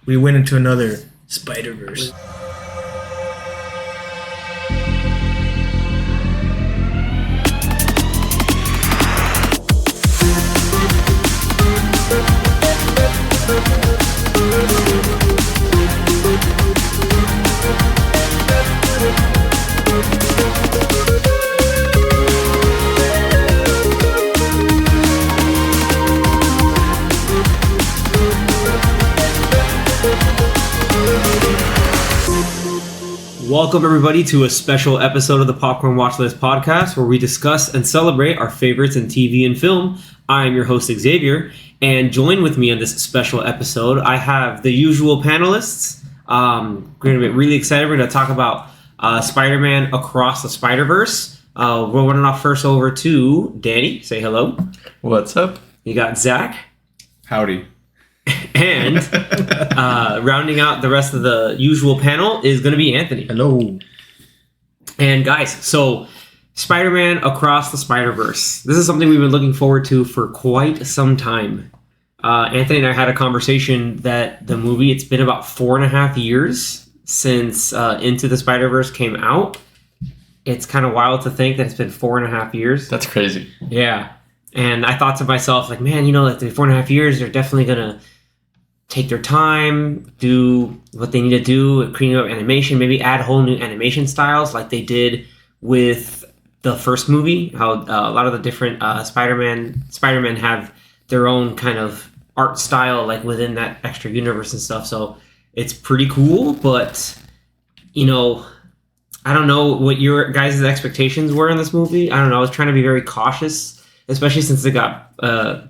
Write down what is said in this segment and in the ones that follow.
we went into another Spider-Verse. Welcome everybody to a special episode of the Popcorn Watchlist podcast where we discuss and celebrate our favorites in TV and film. I am your host Xavier, and join with me on this special episode I have the usual panelists. We're going to be really excited. We're going to talk about Spider-Man Across the Spider-Verse. We're running off first over to Danny. Say hello. What's up? You got Zach. Howdy. And rounding out the rest of the usual panel is going to be Anthony. Hello. And guys, so Spider-Man Across the Spider-Verse. This is something we've been looking forward to for quite some time. Anthony and I had a conversation that the movie, it's been about 4.5 years since Into the Spider-Verse came out. It's kind of wild to think that it's been 4.5 years. That's crazy. Yeah. And I thought to myself, like, man, like the 4.5 years, they're definitely going to take their time, do what they need to do, clean up animation, maybe add whole new animation styles like they did with the first movie, how a lot of the different Spider-Man have their own kind of art style like within that extra universe and stuff. So it's pretty cool, but, I don't know what your guys' expectations were in this movie. I don't know. I was trying to be very cautious, especially since it got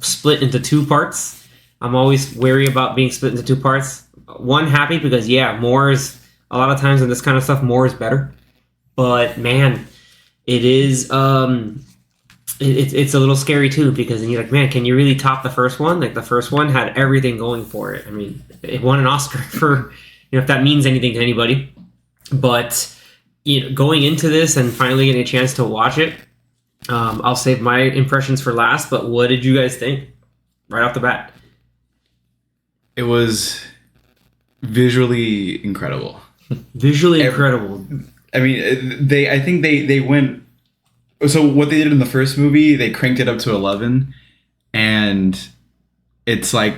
split into two parts. I'm always wary about being split into two parts. One, happy because, more is, a lot of times in this kind of stuff, more is better. But, man, it is, it's a little scary, too, because then you're like, man, can you really top the first one? Like, the first one had everything going for it. I mean, it won an Oscar for, if that means anything to anybody. But, going into this and finally getting a chance to watch it, I'll save my impressions for last, but what did you guys think right off the bat? It was visually incredible. Incredible. I mean, I think they went. So what they did in the first movie, they cranked it up to 11, and it's like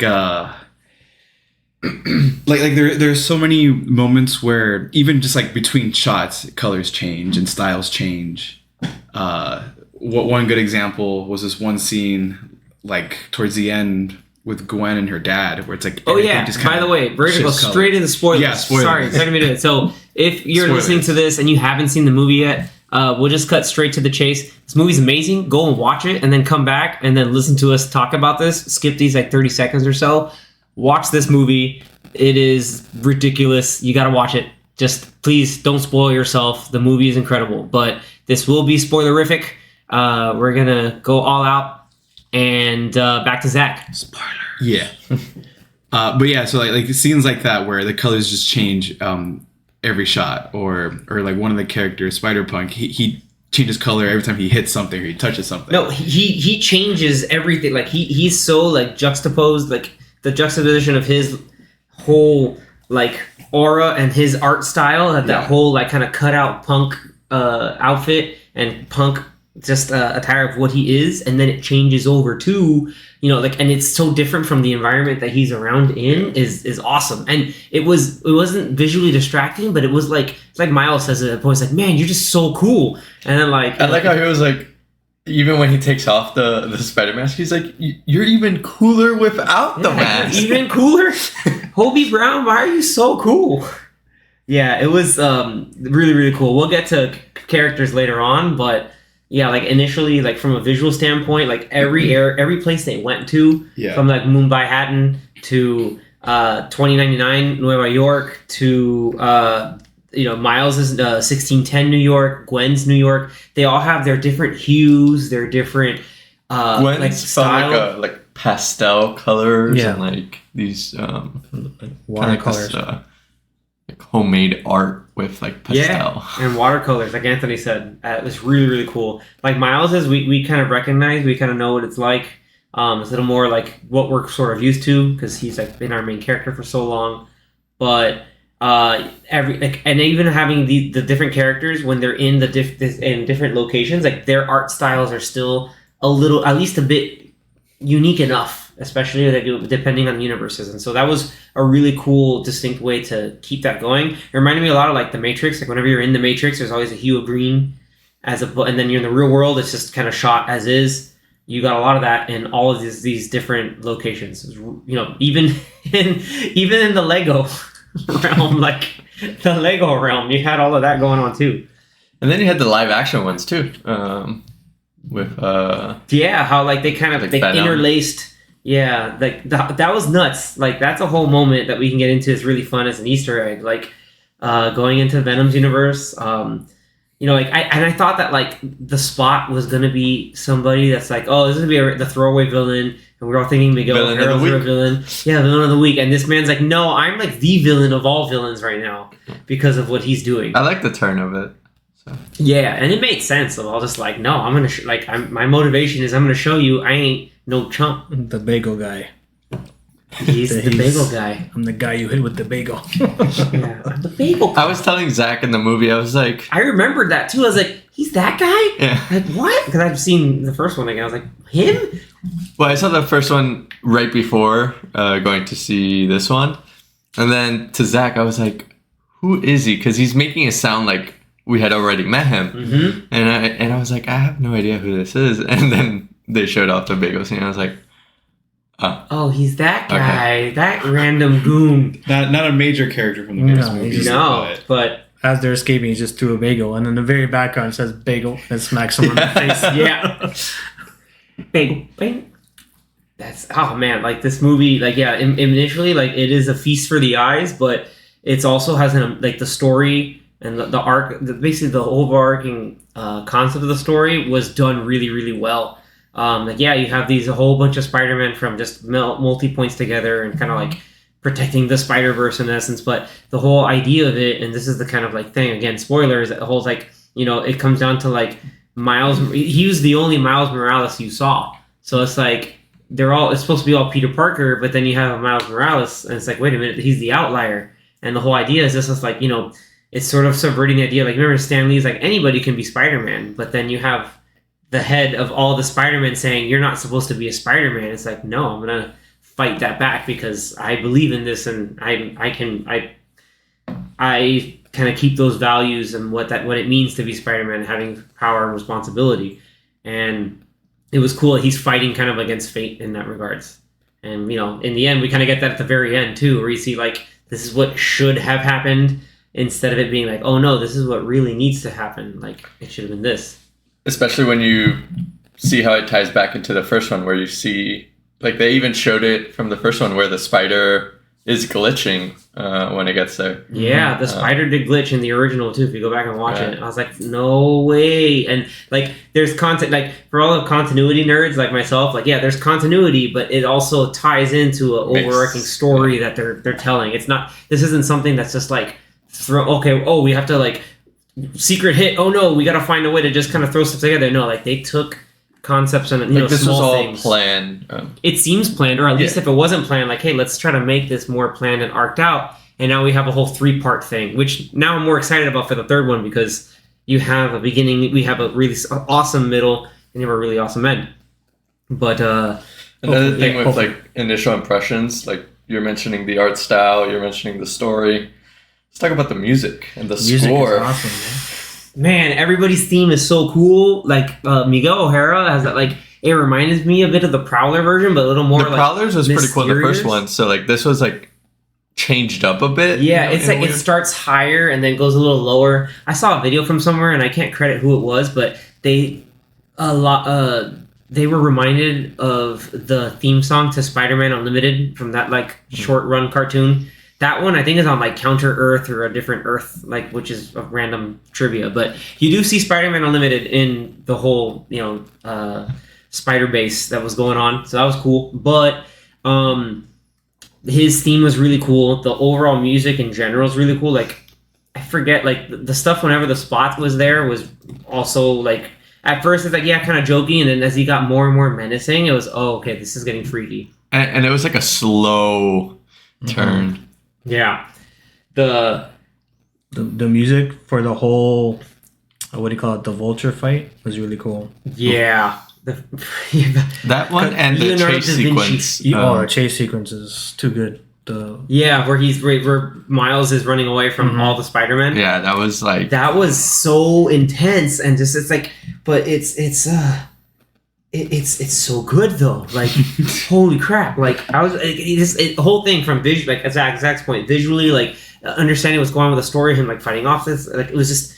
there's so many moments where even just like between shots, colors change and styles change. One good example was this one scene, like towards the end with Gwen and her dad, where it's like, just by the way, we're gonna go straight into spoilers. Yeah, spoilers. Sorry, 2nd minute. So if you're listening to this and you haven't seen the movie yet, we'll just cut straight to the chase. This movie's amazing. Go and watch it, and then come back and then listen to us talk about this. Skip these like 30 seconds or so. Watch this movie. It is ridiculous. You gotta watch it. Just please don't spoil yourself. The movie is incredible, but this will be spoilerific. We're gonna go all out. And back to Zach. Spoiler. Yeah. But yeah, so like scenes like that where the colors just change every shot, or like one of the characters, Spider-Punk, he changes color every time he hits something or he touches something. No, he changes everything. Like he's so like juxtaposed, like the juxtaposition of his whole like aura and his art style, that whole like kind of cutout punk outfit and punk just attire of what he is, and then it changes over to and it's so different from the environment that he's around in is awesome. And it wasn't visually distracting, but it was like, it's like Miles says at a point, it's like, man, you're just so cool. And then like I like how he was like, even when he takes off the spider mask, he's like, you're even cooler without the mask. Even cooler. Hobie Brown, why are you so cool? Yeah, it was really, really cool. We'll get to characters later on, but yeah, like initially, like from a visual standpoint, like every place they went to, from like Mumbai Hatton to 2099 Nueva York to Miles's 1610 New York, Gwen's New York, they all have their different hues, their different Gwen's like style, like pastel colors and like these watercolors. Like homemade art with like pastel. And watercolors, like Anthony said. It was really, really cool. Like Miles's, we kind of recognize, we kind of know what it's like. It's a little more like what we're sort of used to because he's like been our main character for so long. but and even having the different characters when they're in in different locations, like their art styles are still a little, at least a bit unique enough, especially like, depending on universes. And so that was a really cool, distinct way to keep that going. It reminded me a lot of like the Matrix. Like whenever you're in the Matrix, there's always a hue of green and then you're in the real world, it's just kind of shot as is. You got a lot of that in all of these different locations. Even in the Lego realm, like the Lego realm, you had all of that going on too. And then you had the live action ones too, with how like they kind of like they interlaced. Yeah, like that was nuts. Like that's a whole moment that we can get into. It's really fun as an Easter egg. Like going into Venom's universe. I thought that like the Spot was gonna be somebody that's like, oh, this is gonna be the throwaway villain, and we're all thinking Miguel O'Hara's a villain. Yeah, villain of the week. And this man's like, no, I'm like the villain of all villains right now because of what he's doing. I like the turn of it. So. Yeah, and it made sense. Of all just like, no, I'm gonna my motivation is I'm gonna show you I ain't no chump. The bagel guy. He's the bagel guy. I'm the guy you hit with the bagel. Yeah, I'm the bagel guy. I was telling Zach in the movie, I was like... I remembered that too. I was like, he's that guy? Yeah. Like, what? Because I've seen the first one again. I was like, him? Well, I saw the first one right before going to see this one. And then to Zach, I was like, who is he? Because he's making it sound like we had already met him. Mm-hmm. And I was like, I have no idea who this is. And then they showed off the bagel scene. I was like, oh, he's that guy. Okay. That random goon. Not a major character from the previous movie. No, but as they're escaping, he just threw a bagel, and in the very background it says bagel and smacks him on the face. Yeah. Bagel. Bang. That's, oh man, like this movie, like, yeah, initially, like, it is a feast for the eyes, but it's also has like the story and the arc, basically the overarching concept of the story was done really, really well. You have a whole bunch of Spider-Man from just multi-points together and kind of like protecting the Spider-Verse in essence, but the whole idea of it, and this is the kind of like thing, again, spoilers, the whole like, it comes down to like Miles, he was the only Miles Morales you saw. So it's like, it's supposed to be all Peter Parker, but then you have Miles Morales, and it's like, wait a minute, he's the outlier. And the whole idea is just like, it's sort of subverting the idea. Like, remember Stan Lee's like, anybody can be Spider-Man, but then you have the head of all the Spider-Man saying, you're not supposed to be a Spider-Man. It's like, no, I'm going to fight that back because I believe in this, and I kind of keep those values and what it means to be Spider-Man, having power and responsibility. And it was cool that he's fighting kind of against fate in that regards. And, in the end, we kind of get that at the very end too, where you see like, this is what should have happened instead of it being like, oh no, this is what really needs to happen. Like, it should have been this. Especially when you see how it ties back into the first one, where you see, like, they even showed it from the first one where the spider is glitching when it gets there. Yeah, the spider did glitch in the original too. If you go back and watch it, I was like, no way. And like, there's content, like, for all of continuity nerds like myself, like, yeah, there's continuity, but it also ties into an overarching story that they're telling. It's not. This isn't something that's just like we have to like secret hit. Oh no, we got to find a way to just kind of throw stuff together. No, like they took concepts and this small was all things. Planned. It seems planned, or at least if it wasn't planned, like, hey, let's try to make this more planned and arced out. And now we have a whole 3-part thing, which now I'm more excited about for the third one because you have a beginning, we have a really awesome middle, and you have a really awesome end. But another thing with like initial impressions, like you're mentioning the art style, you're mentioning the story. Let's talk about the music and the score. Is awesome, man, everybody's theme is so cool. Like Miguel O'Hara has that, like, it reminds me a bit of the Prowler version, but a little more. The Prowlers was pretty cool in the first one, so like this was like changed up a bit. Yeah, it's like it starts higher and then goes a little lower. I saw a video from somewhere, and I can't credit who it was, but they were reminded of the theme song to Spider-Man Unlimited from that like short run cartoon. That one I think is on like Counter Earth or a different Earth, like, which is a random trivia. But you do see Spider-Man Unlimited in the whole, spider base that was going on, so that was cool. But his theme was really cool. The overall music in general is really cool. Like, I forget, like, the stuff whenever the Spot was there was also like, at first it's like, yeah, kind of jokey, and then as he got more and more menacing, it was, oh, okay, this is getting freaky. And it was like a slow turn. Yeah. The The music for the whole, what do you call it, the vulture fight was really cool. yeah. That one and the Leonardo chase da Vinci. sequence. The chase sequence is too good. Yeah, where Miles is running away from all the Spider-Men. Yeah, that was like That was so intense and just it's like, but it's so good though. Like holy crap! Like I was the whole thing from visual, like Zach's point, visually, like understanding what's going on with the story, him like fighting off this, like it was just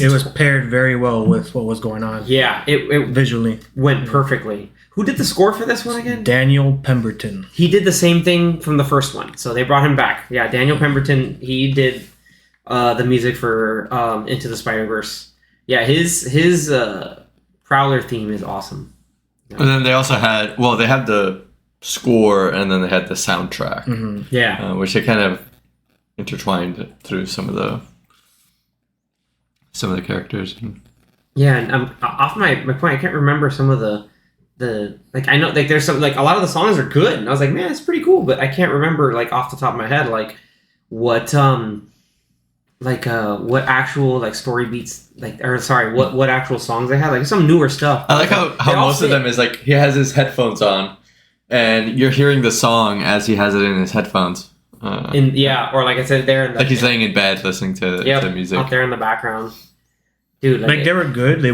it was paired very well with what was going on. Yeah, it Visually went perfectly. Who did the score for this one again? Daniel Pemberton. He did the same thing from the first one, so they brought him back. Yeah, Daniel Pemberton. He did the music for Into the Spider-Verse. Yeah, his Prowler theme is awesome. And then they also had they had the score and then they had the soundtrack, Yeah, which they kind of intertwined through some of the characters. yeah. And off my point, I can't remember some of the like I know like there's some like a lot of the songs are good, and I was like, man, it's pretty cool, but I can't remember like off the top of my head like what what actual like story beats like or sorry what actual songs they had, like some newer stuff. I like how most of them is like he has his headphones on and you're hearing the song as he has it in his headphones. Or like I said, there in the, like he's laying in bed listening to the music out there in the background, dude. Like they were good. They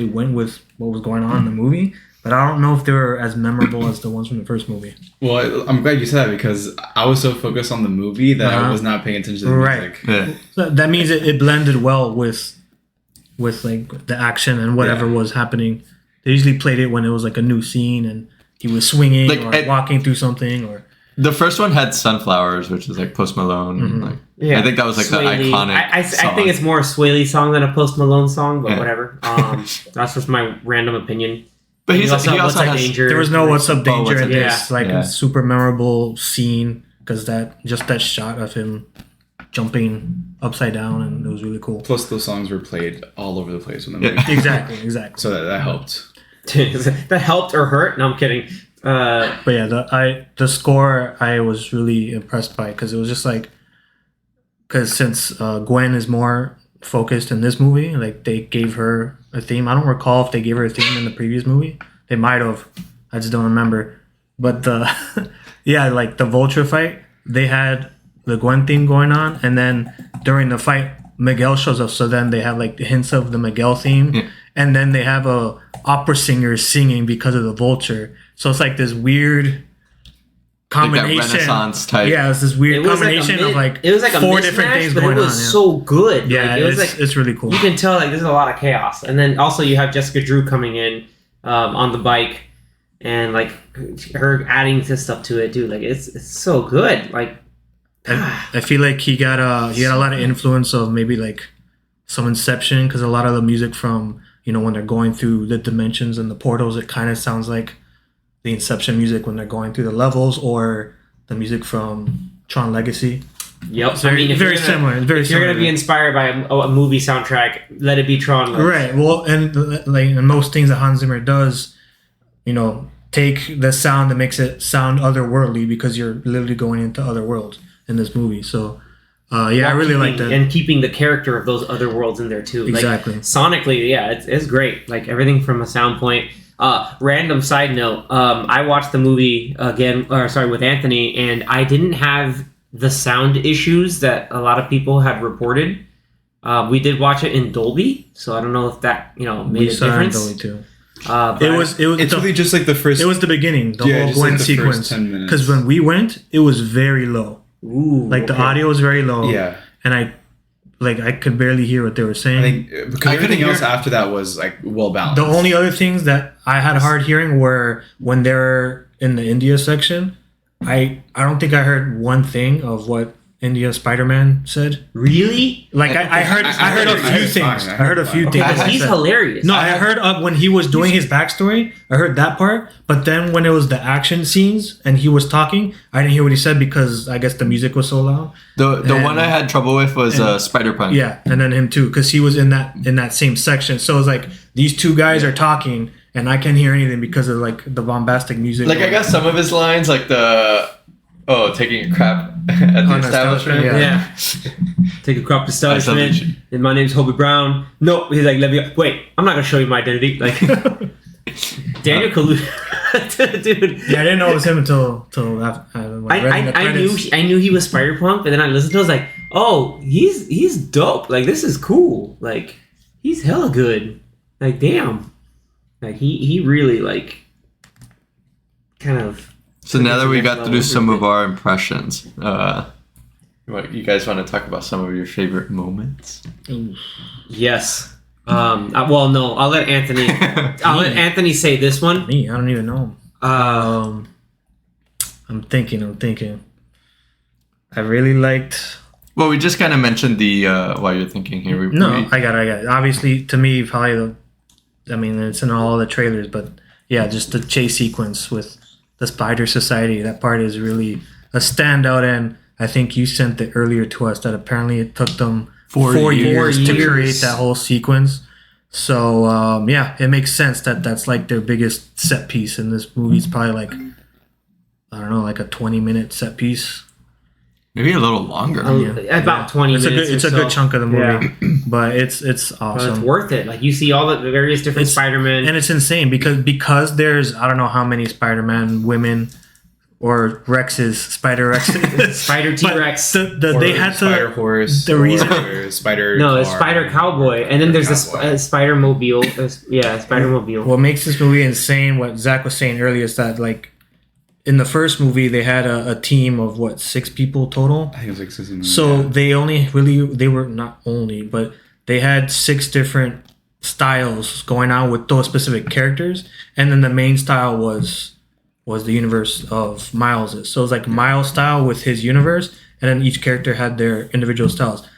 went with what was going on in the movie, but I don't know if they were as memorable as the ones from the first movie. Well, I'm glad you said that because I was so focused on the movie that I was not paying attention to the music. Yeah. So that means it blended well with like the action and whatever was happening. They usually played it when it was like a new scene and he was swinging or walking through something or. The first one had Sunflowers, which is like Post Malone. Like, I think that was like Sway the Lee. iconic I song. think it's more a Sway Lee song than a Post Malone song, but whatever. That's just my random opinion. But he he also has Danger. There was no What's Up Danger What's in Up this. Like a super memorable scene because that shot of him jumping upside down and it was really cool. Plus, those songs were played all over the place in the movie. Exactly. So that helped. That helped or hurt? No, I'm kidding. But yeah, the score I was really impressed by because it was just like since Gwen is more focused in this movie, like they gave her a theme. I don't recall if they gave her a theme in the previous movie. They might have. I just don't remember. But like the Vulture fight, they had the Gwen theme going on, and then during the fight, Miguel shows up. So then they have like hints of the Miguel theme, and then they have a opera singer singing because of the Vulture. So it's like this weird combination. Like that Renaissance type. Yeah, it's this weird combination of like it was like a four mismatch, different things but going it was on. so good. Yeah, like, it was like it's really cool. You can tell like there's a lot of chaos, and then also you have Jessica Drew coming in on the bike, and like her adding this stuff to it, dude. Like it's so good. Like I feel like he got a lot of influence of maybe like some Inception because a lot of the music from when they're going through the dimensions and the portals, it kind of sounds like the Inception music when they're going through the levels, or the music from Tron Legacy. Yep. It's very similar. If you're gonna be inspired by a movie soundtrack, let it be Tron. Right. Well, and like and most things that Hans Zimmer does, take the sound that makes it sound otherworldly because you're literally going into other worlds in this movie. So, I really like that. And keeping the character of those other worlds in there too. Exactly. Like, sonically, it's great. Like everything from a sound point. Random side note, I watched the movie with Anthony, and I didn't have the sound issues that a lot of people had reported. We did watch it in Dolby, so I don't know if that made a difference. Dolby too. It's really just like the first. It was the beginning, the whole Gwen sequence. Because when we went, it was very low. Ooh, the audio was very low. Yeah, and I could barely hear what they were saying. I think because everything else after that was like well balanced. The only other things that I had hard hearing were when they're in the India section. I don't think I heard one thing of what India Spider-Man said. Really? Like I heard a few things. I heard a few things. Because he's hilarious. No, I heard when he was doing his backstory. I heard that part, but then when it was the action scenes and he was talking, I didn't hear what he said because I guess the music was so loud. The one I had trouble with was Spider-Punk. Yeah, and then him too, because he was in that same section. So it's like these two guys are talking, and I can't hear anything because of like the bombastic music. Like I got some of his lines, like Oh, taking a crap at the On establishment. establishment, Yeah. Take a crop establishment. And my name's Hobie Brown. No, he's like, let me. Wait, I'm not gonna show you my identity. Like Daniel Kaluuya, dude. Yeah, I didn't know it was him until after, when I read the credits. I knew he was Spider Punk, and then I listened to it, I was like, oh, he's dope. Like this is cool. Like he's hella good. Like damn. Like he really like kind of. So now that we got to do some of our impressions, what you guys want to talk about some of your favorite moments? Yes. Well, no. I'll let Anthony. I'll let Anthony say this one. Me, I don't even know him. I'm thinking. I really liked. Well, we just kind of mentioned the while you're thinking here. I got it. Obviously, to me, probably it's in all the trailers, but yeah, just the chase sequence with the Spider Society. That part is really a standout, and I think you sent it earlier to us that apparently it took them 4 years to create that whole sequence. So yeah, it makes sense that that's like their biggest set piece in this movie. It's probably like, I don't know, like a 20-minute set piece. Maybe a little longer. About 20 minutes. It's a good chunk of the movie, but it's awesome. But it's worth it. Like you see all the various different Spider-Man, and it's insane because there's I don't know how many Spider-Man women or Rexes, Spider Rexes, Spider T-Rex. They had Spider Horse. The reason Spider. No, it's Spider Cowboy, and then there's a Spider Mobile. Spider Mobile. What makes this movie insane? What Zach was saying earlier is that like. In the first movie, they had a team of 6 people total. I think it was like 6 people. So they were not only, but they had 6 different styles going on with those specific characters, and then the main style was the universe of Miles's. So it's like Miles' style with his universe, and then each character had their individual styles.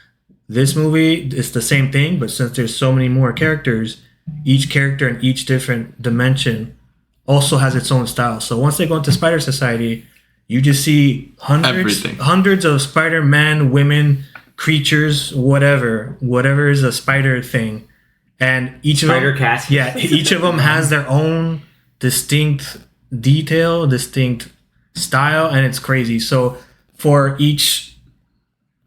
This movie is the same thing, but since there's so many more characters, each character in each different dimension also has its own style. So once they go into Spider Society, you just see hundreds of Spider-Man, women, creatures, whatever is a spider thing, and each of them, cats. Yeah, each of them has their own distinct detail, distinct style, and it's crazy. So for each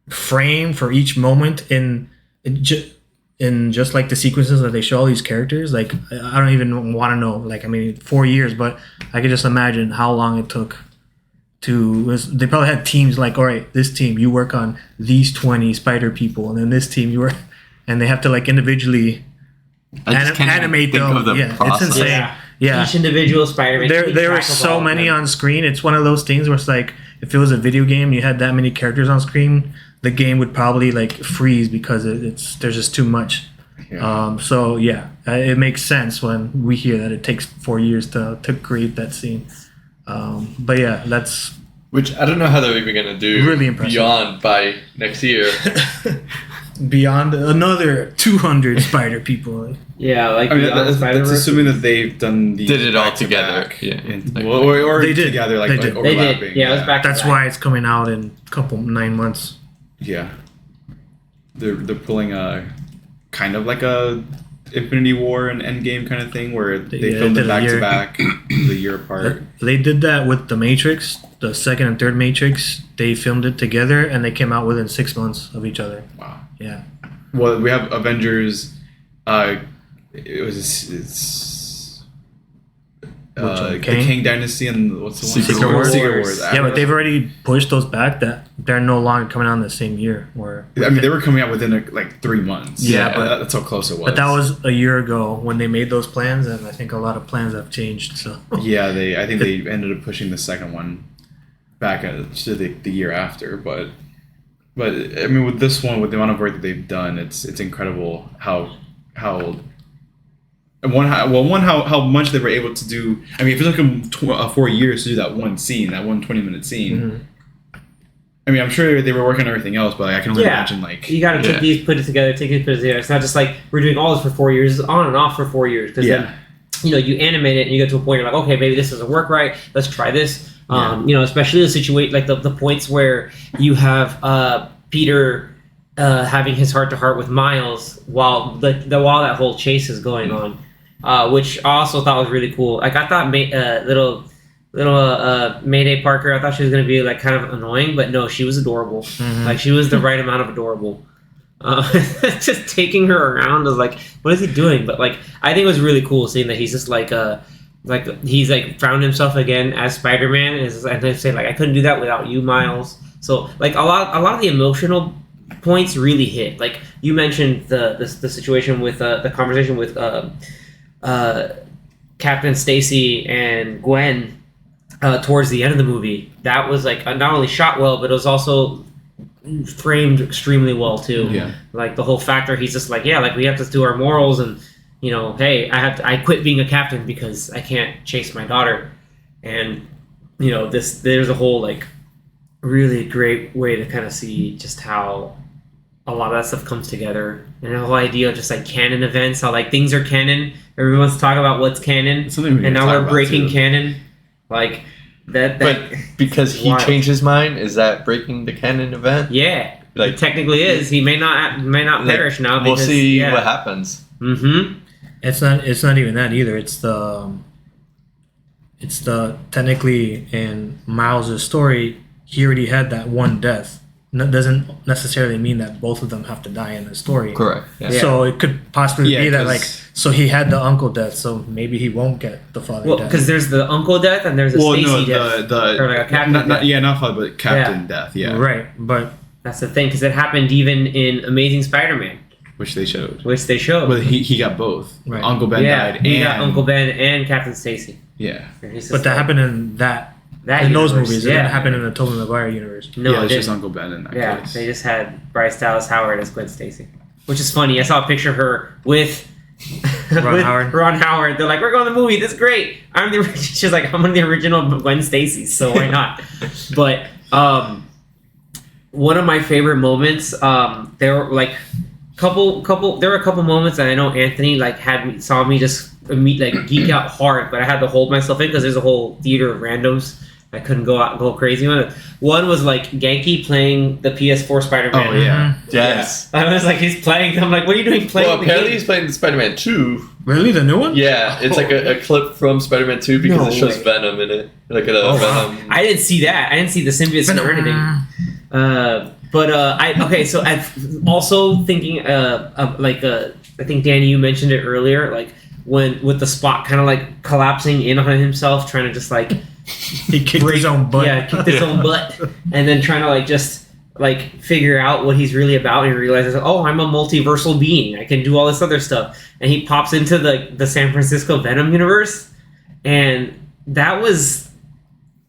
frame, for each moment in just like the sequences that they show all these characters, like I don't even want to know. Like 4 years, but I could just imagine how long it took they probably had teams like, all right, this team you work on these 20 spider people, and then this team you work, and they have to like individually animate them. It's insane. Yeah. Each individual Spider-Man. There were so many on screen. It's one of those things where it's like if it was a video game, you had that many characters on screen, the game would probably like freeze because there's just too much. Yeah. So yeah, it makes sense when we hear that it takes 4 years to create that scene. But yeah, that's which I don't know how they're even gonna do really impressive. Beyond by next year. Beyond another 200 spider people. Yeah, like that's assuming that they've done the did it all together. Yeah, or they did together like they did. overlapping. They did. Yeah, it was back. That's why it's coming out in a 9 months. Yeah, they're pulling a kind of like a Infinity War and Endgame kind of thing where they filmed it back to back, the year apart. They did that with the Matrix, the second and third Matrix. They filmed it together and they came out within 6 months of each other. Wow. Yeah. Well, we have Avengers. The Kang Dynasty and what's the one? Secret Wars. Secret Wars. Yeah, but they've already pushed those back. That they're no longer coming out in the same year. They were coming out within 3 months. Yeah, but that's how close it was. But that was a year ago when they made those plans, and I think a lot of plans have changed. So yeah, I think they ended up pushing the second one back to the year after. But I mean, with this one, with the amount of work that they've done, it's incredible how much they were able to do. I mean, if it took them 4 years to do that one scene, that 20-minute scene. Mm-hmm. I mean, I'm sure they were working on everything else, but I can only imagine you got to take these, put it together, take it, put it together. It's not just like we're doing all this for 4 years, it's on and off for 4 years. Because then, you animate it and you get to a point you're like, okay, maybe this doesn't work right. Let's try this. Especially the situation like the points where you have Peter having his heart-to-heart with Miles while while that whole chase is going on. Which I also thought was really cool. Like I thought Mayday Parker. I thought she was gonna be like kind of annoying, but no, she was adorable. Like she was the right amount of adorable. Just taking her around was like, what is he doing? But like, I think it was really cool seeing that he's just like he's like found himself again as Spider-Man, and they say like, I couldn't do that without you, Miles. So like a lot of the emotional points really hit. Like you mentioned the situation with the conversation with Captain Stacy and Gwen towards the end of the movie. That was like not only shot well, but it was also framed extremely well too. Yeah. Like the whole factor, he's just like, yeah, like we have to do our morals, and you know, hey, I quit being a captain because I can't chase my daughter, and you know, there's a whole like really great way to kind of see just how a lot of that stuff comes together, and the whole idea of just like canon events, how like things are canon. Everyone's talking about what's canon, and now we're breaking canon, like that. But because he changed his mind, is that breaking the canon event? Yeah, like it technically is. He may not perish now. We'll because, see what happens. Mm-hmm. It's not even that either. It's the technically in Miles' story, he already had that one death. That doesn't necessarily mean that both of them have to die in the story. Correct. Yeah. So it could possibly be that like, so he had the uncle death, so maybe he won't get the father death. Because there's the uncle death and there's a Stacy death. Or like a captain death. Not father, but captain death. Yeah. Right, but that's the thing, because it happened even in Amazing Spider-Man, which they showed. But he got both. Right. Uncle Ben died. He got Uncle Ben and Captain Stacy. Yeah. But that happened in in those movies. It didn't happen in the Tobey Maguire universe. No, yeah, it it's didn't. just Uncle Ben in that case. They just had Bryce Dallas Howard as Gwen Stacy, which is funny. I saw a picture of her with Ron Howard. They're like, we're going to the movie. This is great. She's like, I'm one of the original Gwen Stacy's, so why not? But one of my favorite moments, there were like there were a couple moments that I know Anthony like saw me just geek out hard, but I had to hold myself in because there's a whole theater of randoms. I couldn't go crazy on it. One was like Genki playing the PS4 Spider-Man. Oh yeah, yes. I was like, he's playing. I'm like, what are you doing playing? Well, the apparently game? he's playing the Spider-Man 2. Really, the new one? Yeah, it's like a clip from Spider-Man 2 because No it shows way. Venom in it, like a wow. Venom. I didn't see that. I didn't see the symbiote or anything. So I'm also thinking I think Danny, you mentioned it earlier, like when with the Spot kind of like collapsing in on himself, trying to just like He kicked his own butt. Yeah, kicked his own butt, and then trying to like just like figure out what he's really about, and he realizes, oh, I'm a multiversal being. I can do all this other stuff, and he pops into the San Francisco Venom universe, and that was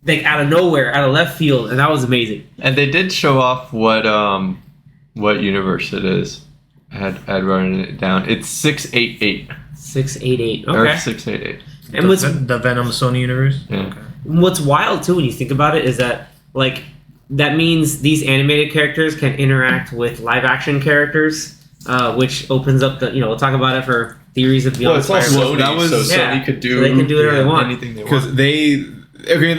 like out of nowhere, out of left field, and that was amazing. And they did show off what universe it is. I had written it down. It's 688. 688. Or Okay. 688. And the Venom Sony universe. Yeah. what's wild too when you think about it is that like that means these animated characters can interact with live action characters, which opens up the we'll talk about it for theories of Beyond Well, it's all Spider-Man. Sony, so Sony could do so they can do whatever they want. anything they want. Because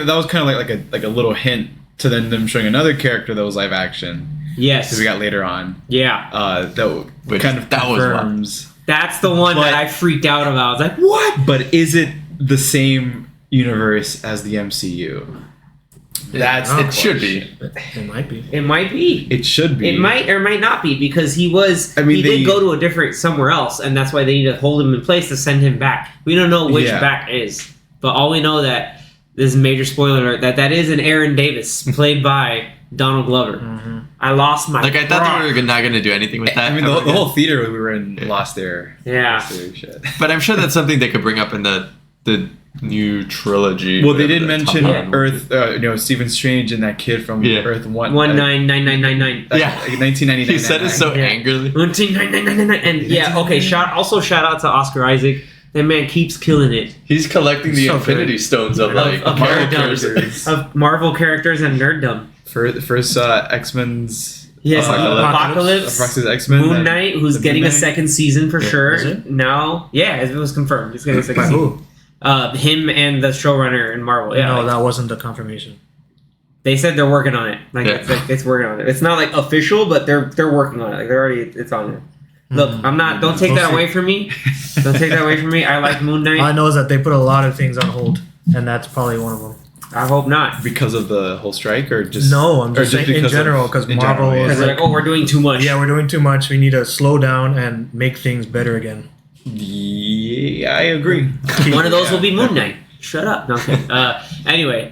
that was kind of like a little hint to them showing another character that was live action. Yes. Because we got later on. Yeah. That kind of confirms. That's the one that I freaked out about. I was like, what? But is it the same universe as the MCU? That's it should be. It might be. It might be. It should be. It might or might not be because he did go to a different somewhere else, and that's why they need to hold him in place to send him back. We don't know which back is, but all we know that this is a major spoiler alert that is an Aaron Davis played by Donald Glover. Mm-hmm. I lost my. I thought they were not going to do anything with that. I mean, the whole theater we were in lost their shit. But I'm sure that's something they could bring up in the new trilogy. Well, they did mention Earth, Stephen Strange and that kid from Earth 1999. Yeah, 1999. He said it so angrily. 1999, and shout out to Oscar Isaac. That man keeps killing it. He's collecting the Infinity Stones of characters, of Marvel characters and nerddom. First X-Men's. Yes, Apocalypse X-Men. Moon Knight, who's getting a second season for sure. Now, it was confirmed. He's getting a second season. Him and the showrunner in Marvel. Yeah, no, that wasn't the confirmation. They said they're working on it. It's working on it. It's not like official, but they're working on it. Like it's on it. Look, I'm not. Don't take that away from me. Don't take that away from me. I like Moon Knight. All I know is that they put a lot of things on hold, and that's probably one of them. I hope not. Because of the whole strike, or just No, I'm just saying in because general, of- because in Marvel general, yeah. is Because they're like, oh, we're doing too much. yeah, we're doing too much. We need to slow down and make things better again. Yeah, I agree. One of those will be Moon Yeah. Knight. Shut up. No, okay. Anyway,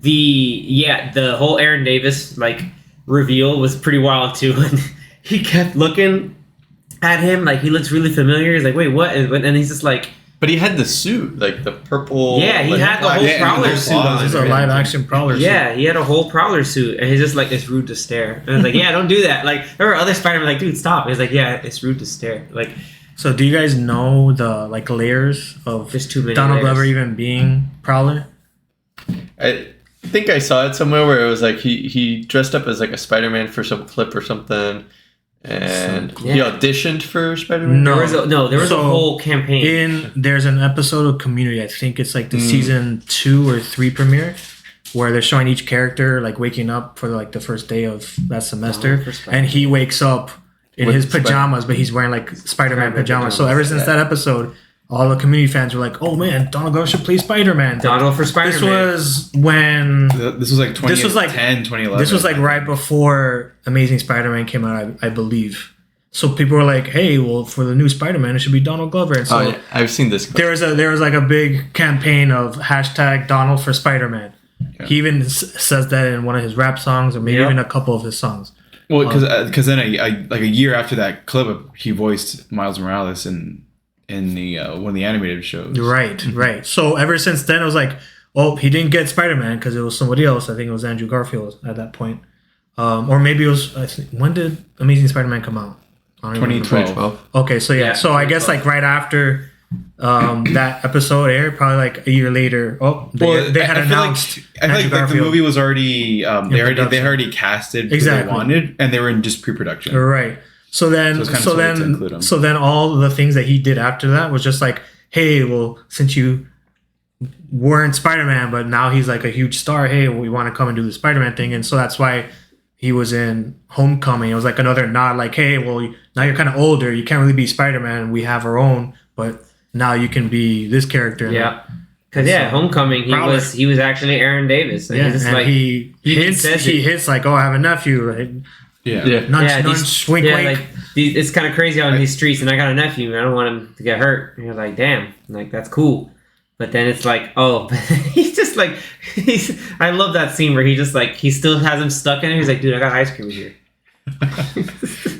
the whole Aaron Davis like reveal was pretty wild too. And he kept looking at him like he looks really familiar. He's like, wait, what? And he's just like, But he had the suit, like the purple. Yeah, he like, had the black- whole Yeah, and Prowler those suit claws on. This is a and live everything. action Prowler. yeah, he had a whole Prowler suit, and he's just like, it's rude to stare. And I was like, yeah, don't do that. Like there were other Spider-Man like, dude, stop. He's like, yeah, it's rude to stare. Like So do you guys know the like layers of there's too many. Donald layers. Glover even being Prowler? I think I saw it somewhere where it was like he dressed up as like a Spider-Man for some clip or something, and he Yeah. auditioned for Spider-Man. No. There was a So, whole campaign. There's an episode of Community. I think it's like the Mm. season 2 or 3 premiere, where they're showing each character like waking up for like the first day of that semester, for Spider-Man. and he wakes up in With his pajamas, but he's wearing like Spider-Man pajamas. So ever since yeah. that episode, all the Community fans were like, "Oh man, Donald Glover should play Spider-Man." Donald for Spider-Man. This was when This was like 2010, This was like- 2011. this was like right before Amazing Spider-Man came out, I believe. So people were like, "Hey, well, for the new Spider-Man, it should be Donald Glover." And so Oh, yeah. I've seen this. there was like a big campaign of hashtag Donald for Spider-Man. Yeah. He even says that in one of his rap songs, or maybe Yep. even a couple of his songs. Well, because then like a year after that clip, he voiced Miles Morales in the one of the animated shows. Right, right. So ever since then, it was like, oh, he didn't get Spider-Man because it was somebody else. I think it was Andrew Garfield at that point, or maybe it was. I think, when did Amazing Spider-Man come out? I don't even remember. 2012. Okay, so yeah, Yeah, so I guess like right after that episode aired, probably like a year later. Oh, they had I feel announced. like, I feel Andrew like the Garfield. movie was already they production. already casted who Exactly. they wanted, and they were in just pre-production. Right. So then, So it's kinda so silly to include then, him. so then, all the things that he did after that was just like, hey, well, since you weren't Spider-Man, but now he's like a huge star. Hey, we want to come and do the Spider-Man thing, and so that's why he was in Homecoming. It was like another nod, like, hey, well, now you're kind of older. You can't really be Spider-Man. We have our own, but now you can be this character. Yeah. Because Homecoming, Prowler. he was actually Aaron Davis. And Yeah, he's just and like, he even hits says he it. hits like, oh, I have a nephew. Like, Yeah. Yeah. nunch, yeah, nunch, wink, yeah, wink. like it's kind of crazy out in these streets, and I got a nephew, and I don't want him to get hurt. And you're like, damn, like that's cool. But then it's like, oh, he's just like, I love that scene where he just like, he still has him stuck in it. He's like, dude, I got ice cream here.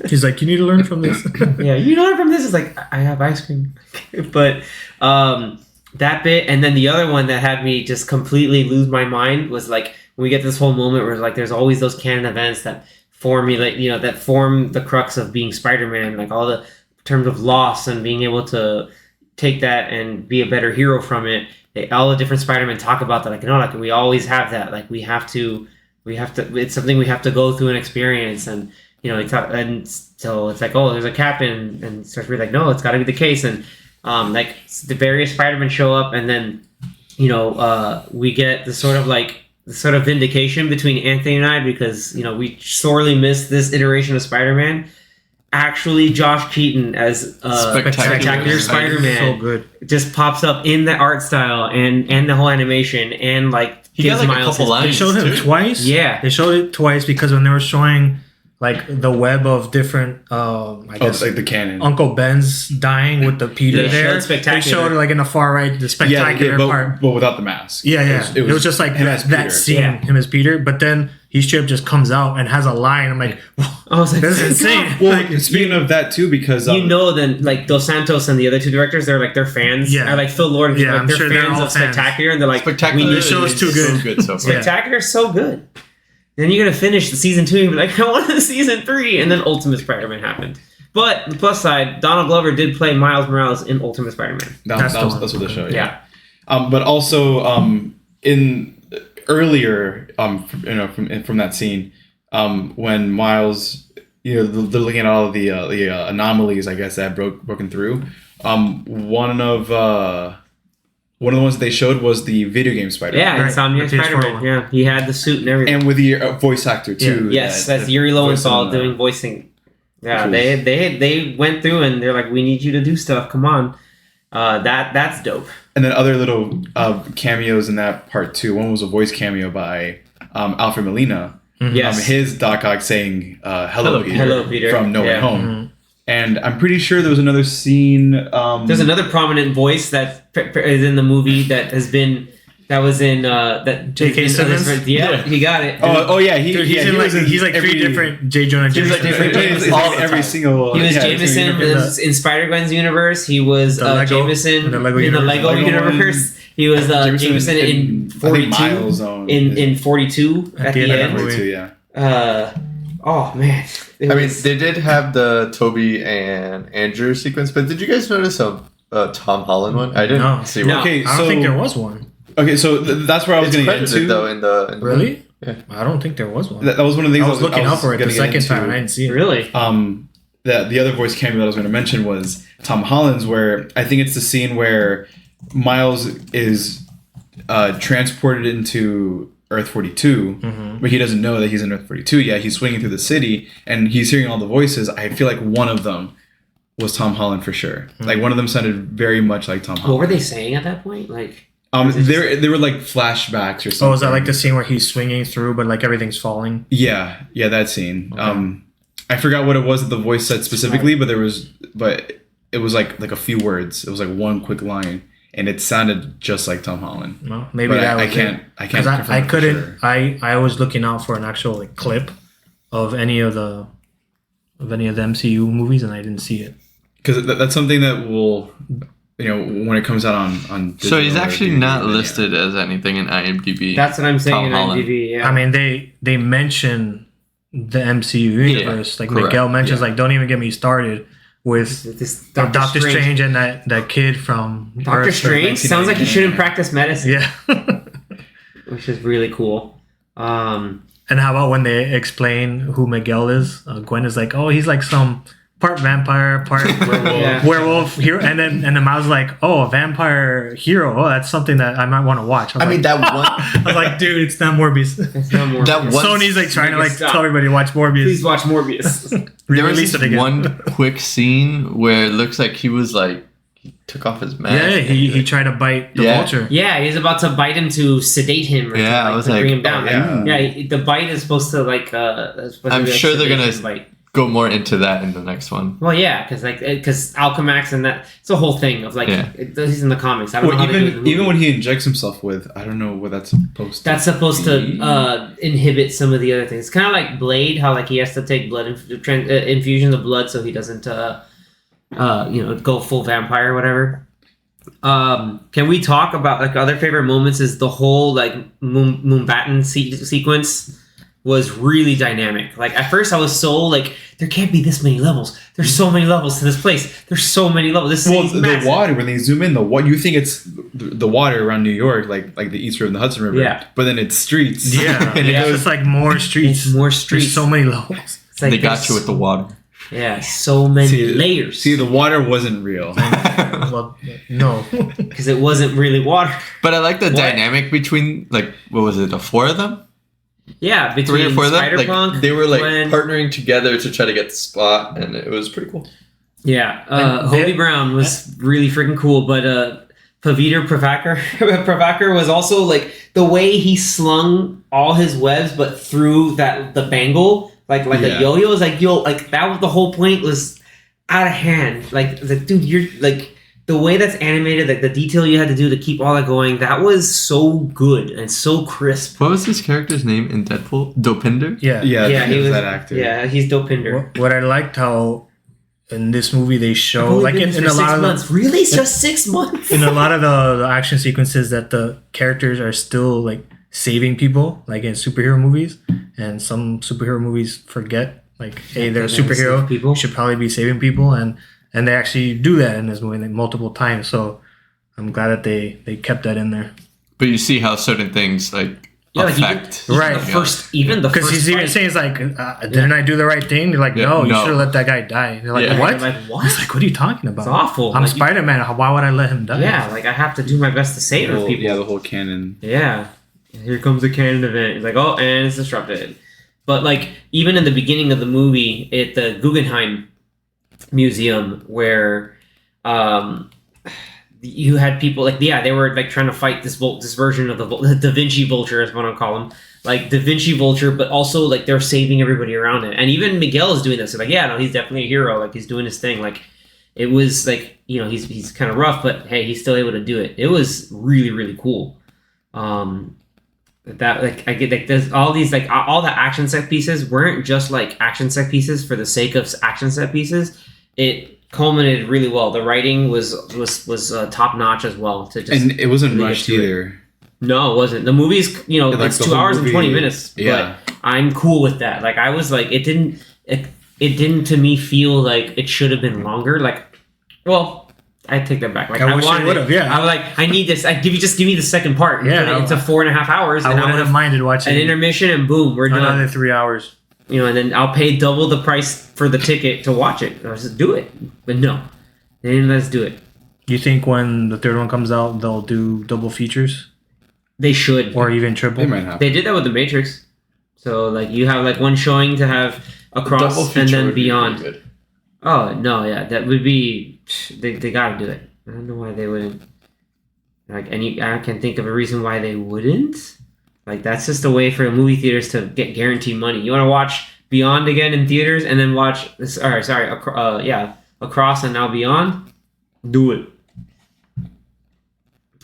He's like, you need to learn from this. Yeah, you learn from this. It's like, I have ice cream. But that bit, and then the other one that had me just completely lose my mind was like, when we get this whole moment where like, there's always those canon events that formulate, that form the crux of being Spider-Man, like all the terms of loss and being able to take that and be a better hero from it. All the different Spider-Men talk about that, like, like we always have that, like we have to, it's something we have to go through and experience, and and so it's like, oh, there's a captain, and it starts to be like, no, it's got to be the case, and like the various Spider-Men show up, and then we get the sort of vindication between Anthony and I, because we sorely missed this iteration of Spider-Man. Actually, Josh Keaton as Spectacular Spider-Man So good. just pops up in the art style and the whole animation, and like He got gives like a Miles couple his lines. They showed him too. twice. Yeah. They showed it twice because when they were showing like the web of different, I guess, like the canon. Uncle Ben's dying with the Peter They there. showed Spectacular. They showed like in the far right the spectacular part. but without the mask. Yeah. It was just like him as that Peter. scene, Yeah. him as Peter. But then he straight up just comes out and has a line. I'm like, I was like, this is insane. Well, Like, speaking of that too, because then like Dos Santos and the other two directors, they're fans. Yeah. Or like Phil Lord, Yeah, like I'm they're sure they're fans all of fans. Spectacular, and they're like, Spectacular. we need The show's is too good. So good so far. Yeah. Spectacular's so good. Then you're gonna finish the season 2 and be like, I want the season 3, and then Ultimate Spider-Man happened. But the plus side, Donald Glover did play Miles Morales in Ultimate Spider-Man. That's the one. that's what they show. Yeah. But also in earlier from that scene, when Miles, they're looking at all of the anomalies, I guess, that had broken through. One of the ones that they showed was the video game Spider-Man. Yeah, Right, Insomniac the PS4 Spider-Man. one. Yeah, he had the suit and everything. And with the voice actor too. Yes, that's that Yuri Lowenthal voicing, doing voicing. Yeah, which was- they went through and they're like, we need you to do stuff. Come on. That's dope. And then other little cameos in that part too. One was a voice cameo by Alfred Molina. Yes. His Doc Ock saying "Hello, Peter," Hello, Peter. from No Way Yeah. Home. And I'm pretty sure there was another scene. There's another prominent voice that is in the movie that was in that J.K. Simmons? Yeah, he got it. Yeah, Dude, he's like every, three different J. Jonah Jameson. He's all in the every time. single. He was yeah, Jameson in Spider-Gwen's universe. He was The Lego- Jameson in the Lego in the universe. Lego Lego universe. He was Jameson in I think 42. Zone In 42 at the end. 42, yeah. Oh man. It I mean, was- they did have the Toby and Andrew sequence, but did you guys notice a Tom Holland one? I didn't No. see No. one. Okay, I don't think there was one. Okay, so that's where I was It's going to get credited into. though in the Really? Yeah. I don't think there was one. That was one of the things I was looking out for it the gonna get second time and I into. didn't see it. really. The other voice cameo that I was going to mention was Tom Holland's, where I think it's the scene where Miles is transported into Earth 42, but he doesn't know that he's in Earth 42 yet. He's swinging through the city and he's hearing all the voices. I feel like one of them was Tom Holland for sure. Like one of them sounded very much like Tom Holland. What were they saying at that point? Like They were like flashbacks or something. Oh, is that like the scene where he's swinging through, but like everything's falling? Yeah, that scene. I forgot what it was that the voice said specifically, but it was like a few words. It was like one quick line, and it sounded just like Tom Holland. No, maybe But that I was can't. it. I can't. 'Cause confirm I it for couldn't. sure. I was looking out for an actual like clip of any of the MCU movies, and I didn't see it. Because that's something that will, when it comes out on. So he's digital or actually DVD, not then, yeah. listed as anything in IMDb. that's what I'm saying Tom in Holland. IMDb. Yeah. I mean, they mention the MCU universe. Like correct. Miguel mentions, Yeah. like don't even get me started with this Doctor Strange and that kid from Doctor Earth, Strange sounds like he 1999. shouldn't practice medicine, Yeah. which is really cool. And how about when they explain who Miguel is? Gwen is like, oh, he's like some part vampire, part Yeah. werewolf hero, and then Miles like, oh, a vampire hero. Oh, that's something that I might want to watch. I mean, that one. I was like, dude, it's not Morbius. It's not Morbius. That one- Sony's like trying to like Stop. tell everybody to watch Morbius. Please watch Morbius. There was Release this it again. one quick scene where it looks like he was like he took off his mask. Yeah, and he tried to bite the Yeah. vulture. Yeah, he's about to bite him to sedate him. Or Yeah, to, I was to like, bring him down. oh, yeah. Yeah, the bite is supposed to like. I'm sure they're gonna bite. go more into that in the next one. Well, yeah, because Alchemax and that it's a whole thing of like Yeah. he's in the comics. I don't know Well, how they do it in the movie. even when he injects himself with, I don't know what that's supposed to. That's supposed be. to inhibit some of the other things. Kind of like Blade, how like he has to take blood infusions of blood so he doesn't go full vampire or whatever. Can we talk about like other favorite moments? Is the whole like Moonbatten sequence was really dynamic. Like at first I was so like there can't be this many levels. There's so many levels to this place. There's so many levels. This Well, is the massive. water, when they zoom in, you think it's the water around New York, like the East River and the Hudson River. Yeah. But then it's streets. Yeah, and Yeah. it it's goes. like more streets. It's more streets. There's so many levels. It's like They got there's- you with the water. Yeah, so many layers. See, the water wasn't real. Well, no. Because it wasn't really water. But I like the What? dynamic between like what was it, the four of them? Yeah, between Three or four of them? Like Spider-Punk, they were like Gwen- partnering together to try to get the spot and it was pretty cool. Yeah, And Hobie they- Brown was really freaking cool, but Paviter Pravakar was also like the way he slung all his webs, but through the bangle, like Yeah. a yo-yo, is like that was the whole point, was out of hand. Like dude, you're like the way that's animated, like the detail you had to do to keep all that going, that was so good and so crisp. What was his character's name in Deadpool? Dopinder? Yeah. Yeah, Yeah, he was that actor. Yeah, he's Dopinder. What I liked how in this movie they show Only like been in for a lot 6 of months. Really, it's just 6 months. in a lot of the action sequences that the characters are still like saving people, like in superhero movies, and some superhero movies forget like, hey, they're a They're gonna superhero, save people. you should probably be saving people, and they actually do that in this movie like multiple times. So I'm glad that they kept that in there. But you see how certain things like Yeah, like affect. Right. Even the Because first he's even fight. saying it's like, didn't I do the right thing? You're like, Yeah, no, you no. should have let that guy die. You're like, Yeah. what? I'm like, what? It's like, what are you talking about? It's awful. I'm Like, you- Spider-Man. Why would I let him die? Yeah, like I have to do my best to save The whole, people. yeah, the whole canon. Yeah. Here comes the canon event. It's like, oh, and it's disrupted. But like even in the beginning of the movie at the Guggenheim Museum, where you had people like they were like trying to fight this version of the Da Vinci Vulture is what I call him, like Da Vinci Vulture, but also like they're saving everybody around it. And even Miguel is doing this. So like, yeah, no, he's definitely a hero. Like he's doing his thing. Like it was like, you know, he's kind of rough, but hey, he's still able to do it. It was really, really cool. That like I get like there's all these like all the action set pieces weren't just like action set pieces for the sake of action set pieces. It culminated really well. The writing was top notch as well. And it wasn't really rushed either. No, it wasn't. The movie's, you know, Like it's the 2 whole hours and movie, 20 minutes. yeah. But I'm cool with that. Like I was like, it didn't to me feel like it should have been longer. Like, well, I take that back. Like I wish it would have. Yeah, I was like, I need this. Just give me the second part. Yeah, It's a 4.5 hours. I wouldn't have minded watching an intermission and boom, we're done. another 3 hours. You know, and then I'll pay double the price for the ticket to watch it. I was just do it, but no, they didn't let us do it. You think when the third one comes out, they'll do double features They should, or even triple? They might have. They did that with the Matrix. So like you have like one showing to have across Double and feature then would be beyond. pretty good. Oh no, yeah, that would be. They gotta do it. I don't know why they wouldn't. Like, I can think of a reason why they wouldn't. Like that's just a way for the movie theaters to get guaranteed money. You want to watch Beyond again in theaters and then watch this. Across and now Beyond. Do it.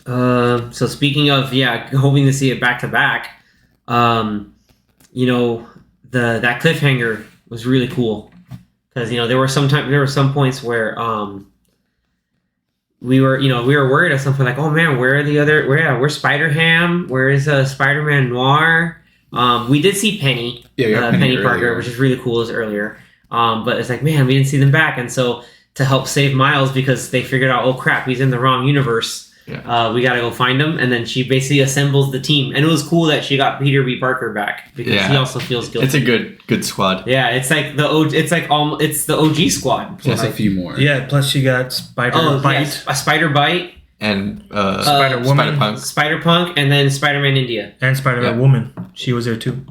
So speaking of hoping to see it back to back, you know, that cliffhanger was really cool because you know there were some points where we were worried at some point like, oh man, where's Spider-Ham? Where is Spider-Man Noir? We did see Penny, Penny Parker, earlier. which is really cool as earlier. But it's like, man, we didn't see them back, and so to help save Miles because they figured out, oh crap, he's in the wrong universe. Yeah. We gotta go find him, and then she basically assembles the team. And it was cool that she got Peter B. Parker back because he also feels guilty. It's a good squad. Yeah, it's like it's the OG squad. Plus a few more. Yeah, plus she got Spider Bite, yes, a Spider Bite, And Spider-Woman. Spider-Punk. Spider Punk, and then Spider-Man India. and Spider-Man Woman. She was there too.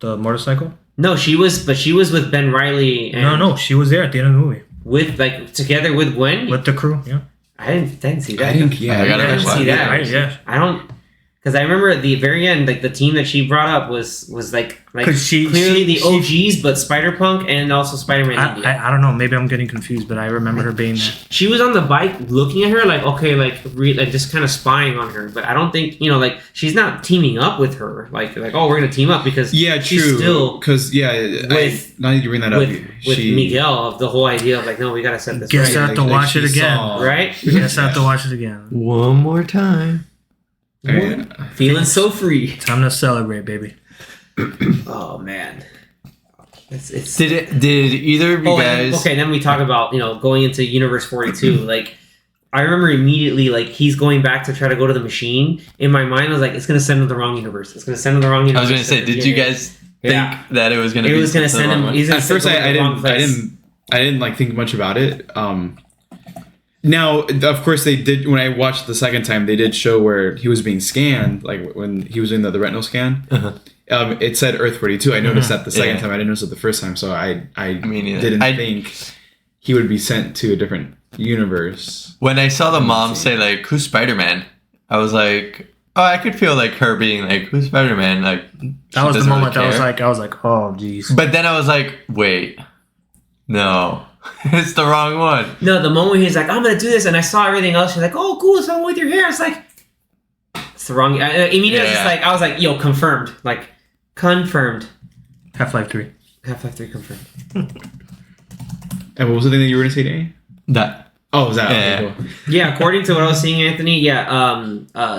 The motorcycle? No, she was with Ben Reilly. And No, she was there at the end of the movie with like together with Gwen. with the crew. Yeah, I didn't see that. I think, yeah. I gotta I didn't watch see it. that. yeah. I don't, because I remember at the very end, like the team that she brought up was like 'Cause she- clearly the she- OGs, but Spider Punk and also Spider-Man India. I don't know. Maybe I'm getting confused, but I remember her being there. She was on the bike looking at her like, okay, like just kind of spying on her, but I don't think, you know, like she's not teaming up with her like oh, we're gonna team up because Yeah, she's true. still Because now that you bring that up, with Miguel of the whole idea of like, no, we gotta set this Guess right, I have to watch it she again. saw- right? Yes, I have to watch it again. One more time. Feeling so free. Time to celebrate, baby. Oh man, it's Did either of you guys? okay. Then we talk about, you know, going into Universe 42. Like, I remember immediately, like, he's going back to try to go to the machine. In my mind, I was like, it's gonna send him to the wrong universe. It's gonna send him to the wrong I universe. was gonna say, did you guys think Yeah. that it was gonna? It be was gonna the send wrong him. one? He's gonna At first, send him to the wrong place. I didn't like think much about it. Now, of course, they did. When I watched the second time, they did show where he was being scanned, like when he was in the retinal scan. Uh-huh. It said Earth 42. I noticed that the second Yeah. time. I didn't notice it the first time, so I Me neither. didn't I- think he would be sent to a different universe. When I saw the mom say like, "Who's Spider-Man?" I was like, "Oh, I could feel like her being like, who's Spider-Man?" Like That was the moment I was like, oh, jeez. But then I was like, "Wait, no, it's the wrong one." No, the moment he's like, I'm gonna do this, and I saw everything else. She's like, oh, cool, it's something with your hair. It's like, it's the wrong. Immediately, Yeah. it's like, I was like, yo, confirmed. Like, confirmed. Half-Life 3. Half-Life 3 confirmed. And what was the thing that you were going to say, Danny? That Oh, was that? Yeah. Okay, cool. Yeah, according to what I was seeing, Anthony,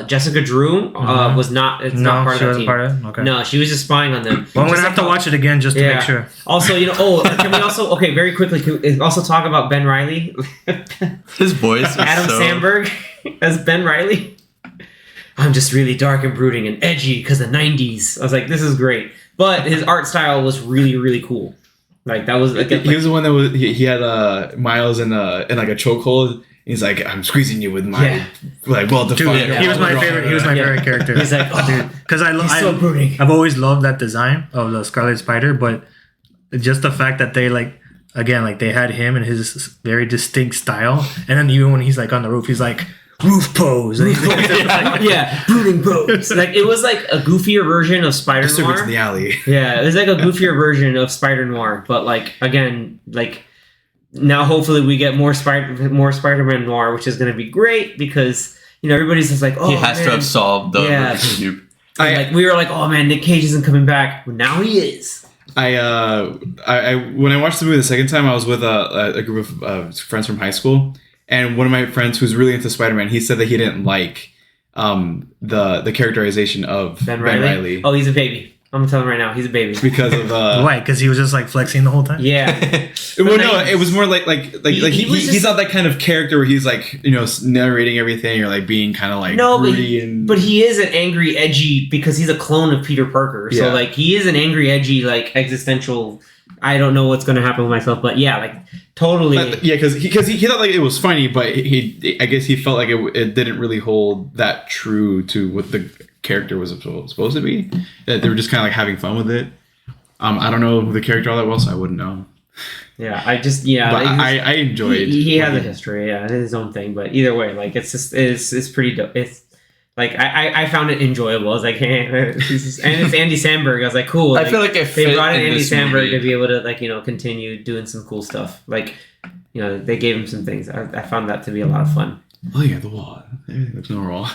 Jessica Drew was not. It's not No, part she of the wasn't team. part of it? Okay. No, she was just spying on them. Well, I'm Just going to have to like- watch it again just to Yeah. make sure. Also, you know, can we also very quickly can we also talk about Ben Reilly, his voice was Adam so. Sandberg as Ben Reilly. I'm just really dark and brooding and edgy because the '90s. I was like, this is great, but his art style was really, really cool. Like that was like, He was the one that was. He had Miles in like a chokehold. He's like, I'm squeezing you with my like well Dude, defined. yeah. he was my favorite. He was my Yeah. favorite character. He's like, oh, dude, because he's so brooding. I've always loved that design of the Scarlet Spider, but just the fact that they they had him and his very distinct style, and then even when he's like on the roof, he's like, roof pose. And yeah, brooding pose. Like it was like a goofier version of Spider Disturbance Noir. in the alley. Yeah, it was like a goofier version of Spider Noir, but like again, like now hopefully we get more Spider-Man Noir, which is going to be great because everybody's just like, oh, he has to have solved the Rubik's Cube. Like we were like, oh man, Nick Cage isn't coming back, but now he is. I when I watched the movie the second time, I was with a group of friends from high school, and one of my friends who's really into Spider-Man, he said that he didn't like the characterization of Ben Reilly. Oh, he's a baby. I'm gonna tell him right now, he's a baby. Because of why? Because he was just like flexing the whole time. Yeah. Well, no, it was more like he's not that kind of character where he's like narrating everything or like being kind of like broody but he is an angry, edgy because he's a clone of Peter Parker. So like he is an angry, edgy, like existential. I don't know what's gonna happen with myself, but yeah, like totally. Because he thought like it was funny, but I guess he felt like it didn't really hold that true to what the character was supposed to be. That they were just kind of like having fun with it. I don't know the character all that well, so I wouldn't know. Yeah, but I enjoyed. He has a history, yeah, his own thing. But either way, like it's pretty dope. It's like I found it enjoyable. I was like, hey, and it's Andy Samberg. I was like, cool. I feel like they brought in Andy Samberg to be able to like continue doing some cool stuff. Like they gave him some things. I found that to be a lot of fun. Oh yeah, the wall. Everything looks normal.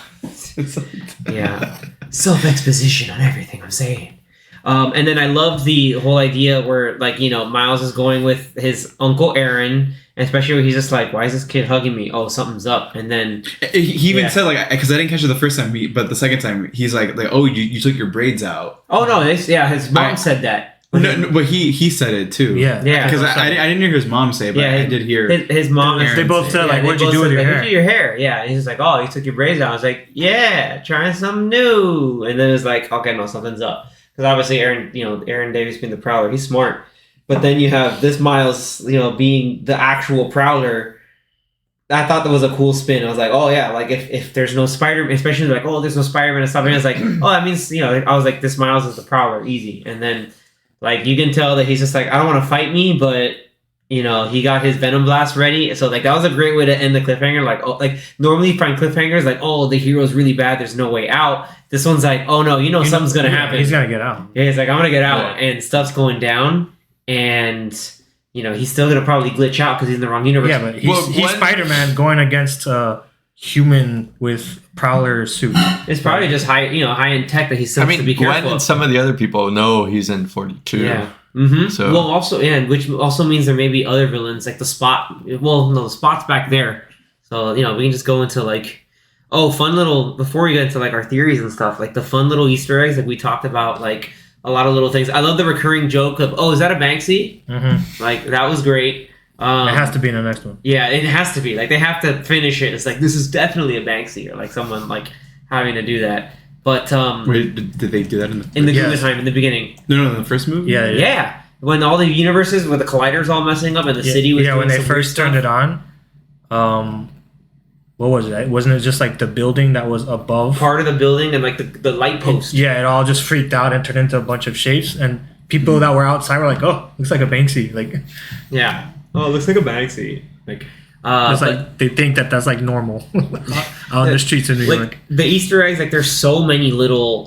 Yeah, self-exposition on everything I'm saying. And then I love the whole idea where like Miles is going with his Uncle Aaron, and especially when he's just like, why is this kid hugging me? Oh, something's up. And then he even said like, because I didn't catch it the first time, but the second time he's like oh, you took your braids out. Oh no, his mom said that. No, but he said it too. Yeah. Because I didn't hear his mom say it, but I did hear his mom. They both said like, "What'd you do with your hair?" Your hair, yeah. And he's like, "Oh, you took your braids out." I was like, "Yeah, trying something new." And then it was like, "Okay, no, something's up." Because obviously, Aaron Davis being the Prowler, he's smart. But then you have this Miles, being the actual Prowler. I thought that was a cool spin. I was like, "Oh yeah, like if there's no Spider-Man, especially like, oh, there's no Spider-Man and stuff." And I was like, "Oh, that means I was like, this Miles is the Prowler, easy." And then. Like, you can tell that he's just like, I don't want to fight me, but, he got his Venom Blast ready. So, like, that was a great way to end the cliffhanger. Like, oh, like normally you find cliffhangers like, oh, the hero's really bad. There's no way out. This one's like, oh, no, something's going to happen. He's going to get out. Yeah, he's like, I'm going to get out. Yeah. And stuff's going down. And, he's still going to probably glitch out because he's in the wrong universe. Yeah, but he's Spider-Man going against human with Prowler suit. It's probably just high end tech that he still has to be careful. Gwen and some of the other people know he's in 42. Yeah. Mm-hmm. So well, also, which also means there may be other villains like the Spot. Well, no, the Spot's back there. So we can just go into like, fun little before we get into like our theories and stuff. Like the fun little Easter eggs that we talked about. Like a lot of little things. I love the recurring joke of, is that a Banksy? Mm-hmm. Like that was great. It has to be in the next one. Yeah, it has to be. Like, they have to finish it. It's like, this is definitely a Banksy, or like someone like having to do that. But wait, did they do that in the Guggenheim in the beginning? No, in the first movie. Yeah. When all the universes with the colliders all messing up and the city was when they first turned it on. What was it? Wasn't it just like the building that was above? Part of the building and like the light post. It all just freaked out and turned into a bunch of shapes, and people that were outside were like, "Oh, looks like a Banksy." Like, yeah. Oh, it looks like a Banksy. Like, it's like they think that's like normal on the streets of New York. The Easter eggs, like there's so many little,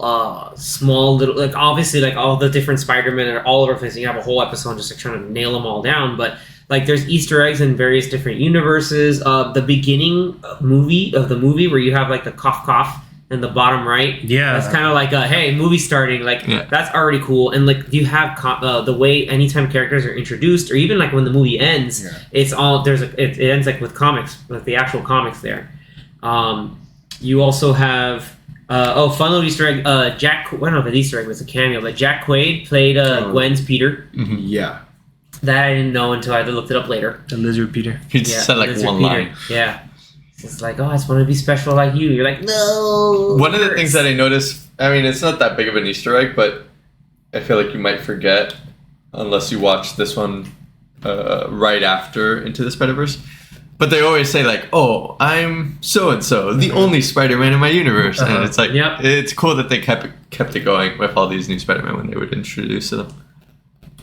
small little, like obviously like all the different Spider-Man are all over the place. You have a whole episode just like trying to nail them all down, but like there's Easter eggs in various different universes. The beginning movie where you have like the cough in the bottom right. Yeah, that's kind of like movie starting. Like that's already cool. And like you have the way anytime characters are introduced, or even like when the movie ends, it's all it ends like with comics, with the actual comics there. You also have fun little Easter egg. I don't know if an Easter egg was a cameo, but Jack Quaid played Gwen's Peter. Mm-hmm. Yeah, that I didn't know until I looked it up later. The Lizard Peter. He just said like one line. Yeah. It's like, I just want to be special like you. You're like, no. One of the things that I noticed, I mean, it's not that big of an Easter egg, but I feel like you might forget unless you watch this one right after Into the Spider-Verse. But they always say like, "Oh, I'm so and so, the only Spider-Man in my universe," and it's like, it's cool that they kept it going with all these new Spider-Man when they would introduce them.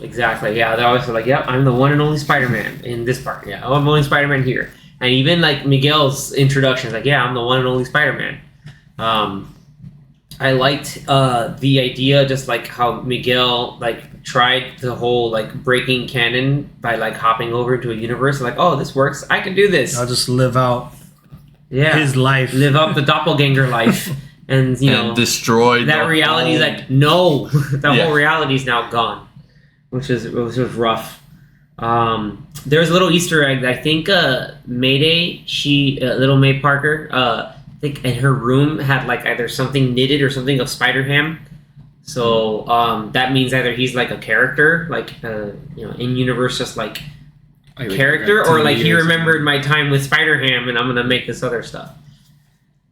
Exactly. Yeah, they're always like, "Yep, I'm the one and only Spider-Man in this part. Yeah, I'm the only Spider-Man here." And even like Miguel's introduction is like, yeah, I'm the one and only Spider-Man. I liked the idea, just like how Miguel like tried the whole like breaking canon by like hopping over into a universe. Like, oh, this works. I can do this. I'll just live out his life. Live up the doppelganger life. And, you know, destroy that reality is like, no. That whole reality is now gone. Which was rough. There's a little Easter egg. I think Mayday, little May Parker, I think in her room had like either something knitted or something of Spider-Ham. So that means either he's like a character, like in universe, just like a character, or like he remembered my time with Spider-Ham and I'm gonna make this other stuff.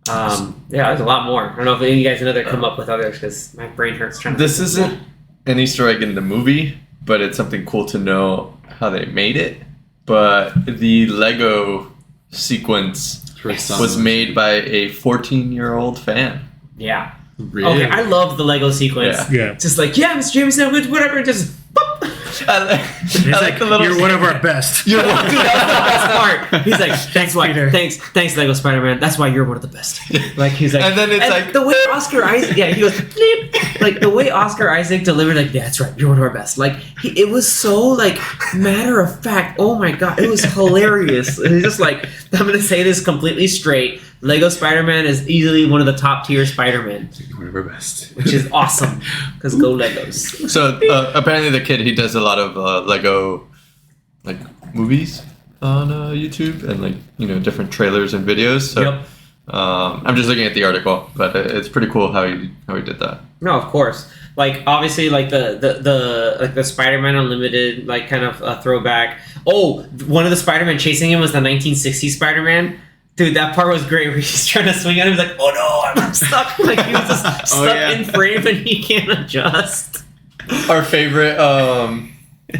There's a lot more. I don't know if any of you guys know that come up with others because my brain hurts trying to. This isn't an Easter egg in the movie, but it's something cool to know how they made it. But the Lego sequence was made by a 14-year-old fan. Yeah. Really? Okay, I love the Lego sequence. Yeah. Just like, yeah, Mr. Jameson, whatever, just. Boop. It's like, you're one of our best. Dude, that's the best part. He's like, thanks, Peter. Thanks, Lego Spider-Man. That's why you're one of the best. Like he's like, and then it's like the way Oscar Isaac, he goes, bleep. Like the way Oscar Isaac delivered, like, that's right, you're one of our best. Like it was so like matter of fact. Oh my god, it was hilarious. It's just like, I'm gonna say this completely straight. Lego Spider-Man is easily one of the top tier Spider-Man. One of our best. Which is awesome. Because go Legos. So apparently the kid, he does a lot of Lego like movies on YouTube and like different trailers and videos. So Yep. I'm just looking at the article, but it's pretty cool how he did that. No, of course. Like obviously, like the Spider-Man Unlimited, like kind of a throwback. Oh, one of the Spider-Man chasing him was the 1960 Spider-Man. Dude, that part was great. Where he's trying to swing at him, he's like, "Oh no, I'm stuck!" Like he was just stuck in frame and he can't adjust. Our favorite,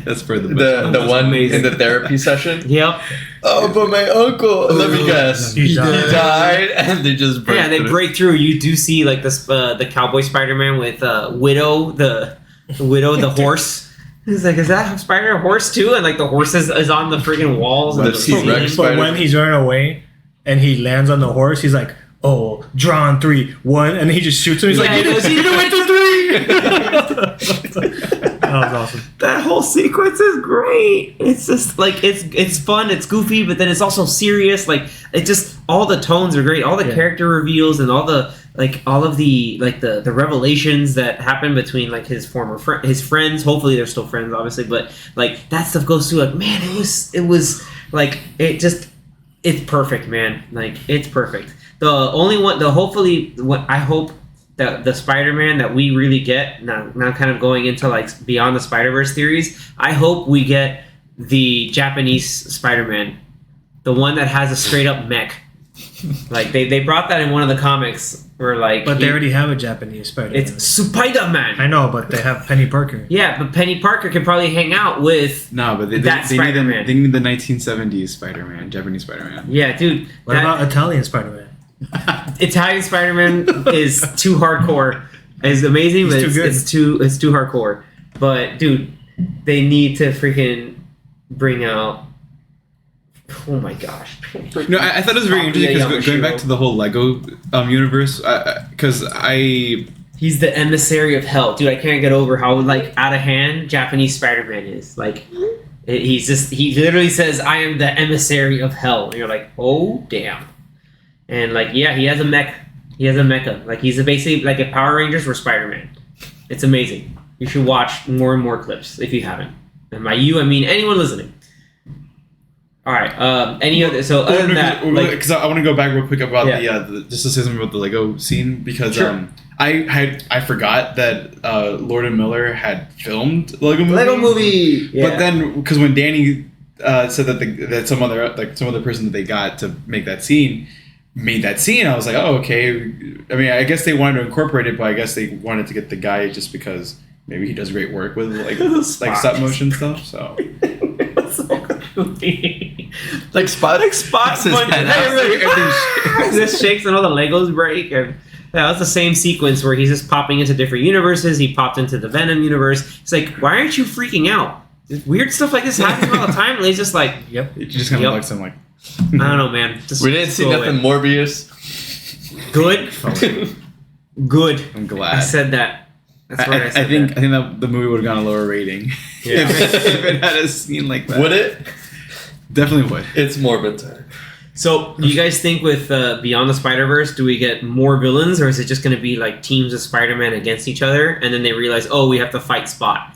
That's for the one amazing. in the therapy session. Yep. Oh, but my uncle. Let me guess. He died. and they just break. Yeah, they through. break through. You do see like this the Cowboy Spider-Man with Widow, the horse. He's like, is that Spider horse too? And like the horse is on the freaking walls. The And the T-Rex ceiling. Spider- But when he's running away and he lands on the horse, he's like, "Oh, drawn 3, 1," and he just shoots him. He's Yeah, like, he goes, "You went to 3." That was awesome. That whole sequence is great. It's just like it's fun, it's goofy, but then it's also serious. Like it just all the tones are great, all the character reveals and all the all of the the revelations that happen between like his his friends. Hopefully they're still friends, obviously, but like that stuff goes through. Like man, it was like it's perfect, man. Like it's perfect. I hope that the Spider-Man that we really get now kind of going into like beyond the Spider-Verse theories, I hope we get the Japanese Spider-Man, the one that has a straight up mech. Like they brought that in one of the comics where like, But they already have a Japanese Spider-Man. it's Spider-Man. I know, but they have Penny Parker. Yeah, but Penny Parker could probably hang out with. No, but they That need Spider-Man. they need the 1970s Spider-Man, Japanese Spider-Man. Yeah, dude. What about Italian Spider-Man? Italian Spider-Man is too hardcore. It's amazing, but He's too good. it's too hardcore. But dude, they need to freaking bring out. Oh my gosh! No, I thought it was very interesting because going back Yamashiro. to the whole Lego universe, because He's the emissary of hell, dude. I can't get over how like out of hand Japanese Spider-Man is. Like, he literally says, "I am the emissary of hell," and you're like, "Oh damn!" And like, yeah, he has a mech. He has a mecha. Like he's basically like a Power Rangers for Spider-Man. It's amazing. You should watch more and more clips if you haven't. And by you, I mean anyone listening. All right. Any other? So other than that, like, because I want to go back real quick about Yeah. the just to say something about the Lego scene because Sure. I forgot that Lord and Miller had filmed Lego movie. Yeah. But then because when Danny said that some other person that they got to make that scene made that scene, I was like, oh okay. I mean, I guess they wanted to incorporate it, but I guess they wanted to get the guy just because maybe he does great work with like stop motion stuff. So. Like Spot. Spot His head out. just shakes and all the Legos break. And that's the same sequence where he's just popping into different universes. He popped into the Venom universe. It's like, why aren't you freaking out? Weird stuff like this happens all the time. And he's just like, Yep. It just kind of Yep. looks at him like, I don't know, man. Just We didn't see go nothing away. Morbius. Good. Good. I'm glad. I said that. That's right. I I said think that. that the movie would have gotten a lower rating Yeah. if it had a scene like that. Would it? Definitely would. It's morbid. So, do you guys think with Beyond the Spider-Verse, do we get more villains, or is it just going to be like teams of Spider-Man against each other, and then they realize, oh, we have to fight Spot?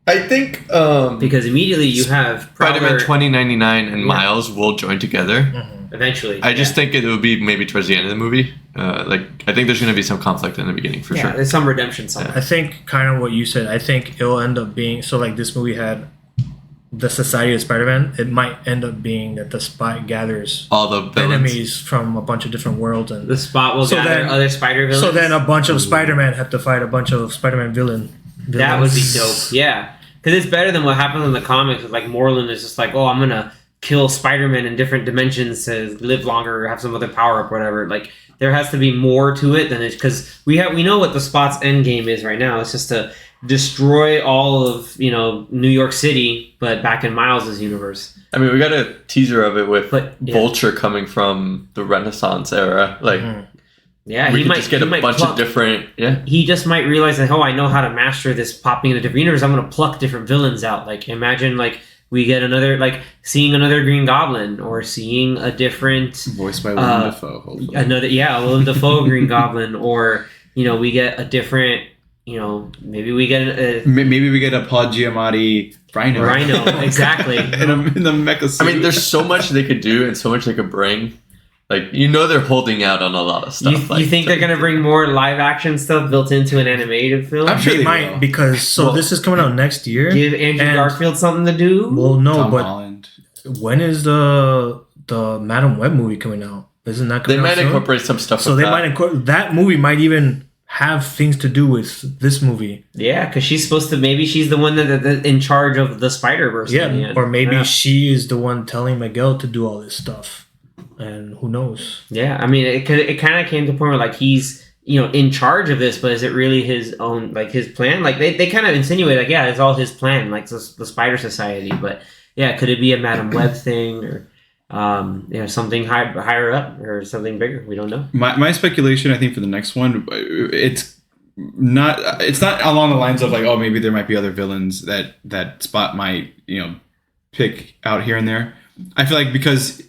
I think Because immediately you have Spider-Man Prowler 2099 and Yeah. Miles will join together. eventually. I just think it will be maybe towards the end of the movie. I think there's going to be some conflict in the beginning for sure. There's some redemption somewhere. I think kind of what you said. I think it'll end up being so like this movie had the Society of Spider-Man. It might end up being that the Spot gathers All the villains. enemies from a bunch of different worlds, and The Spot will So gather then- other Spider villains. so then a bunch of Spider-Man have to fight a bunch of Spider-Man villains. That would be dope. Yeah. Because it's better than what happens in the comics. With, like, Moreland is just like, oh, I'm going to kill Spider-Man in different dimensions to live longer or have some other power up or whatever. Like, there has to be more to it than it. Because we know what the Spot's end game is right now. It's just to destroy all of, New York City, but back in Miles' universe. I mean, we got a teaser of it with But, yeah. Vulture coming from the Renaissance era. Like, Yeah, we he could might just get he a might bunch pluck- of different. Yeah. He just might realize that, oh, I know how to master this popping in a different universe. I'm going to pluck different villains out. Like, imagine, like, we get another, like, seeing another Green Goblin or seeing a different, Voiced by Willem Dafoe, hopefully. Willem Dafoe Green Goblin, or, we get a different, maybe we get Maybe we get a Paul Giamatti Rhino. Rhino, exactly. in the mecha suit. I mean, there's so much they could do and so much they could bring. Like, they're holding out on a lot of stuff. You think they're going to bring more live action stuff built into an animated film? I'm sure They they might will. because Well, this is coming out next year. Give Andrew and- Garfield something to do? Well, no, Tom but Holland. when is the Madam Web movie coming out? Isn't that They coming out might soon? incorporate some stuff. So with they that. might incorporate that movie. Might even have things to do with this movie. Yeah, because she's supposed to. Maybe she's the one that in charge of the Spider-Verse. in the Yeah, end. or maybe Yeah. she is the one telling Miguel to do all this stuff, and who knows? Yeah, I mean, it kind of came to a point where like he's in charge of this, but is it really his own like his plan? Like they kind of insinuate like yeah, it's all his plan, like the Spider Society. But yeah, could it be a Madam Web thing or something higher up or something bigger? We don't know. My speculation, I think, for the next one, it's not along the lines of like, oh, maybe there might be other villains that Spot might pick out here and there. I feel like because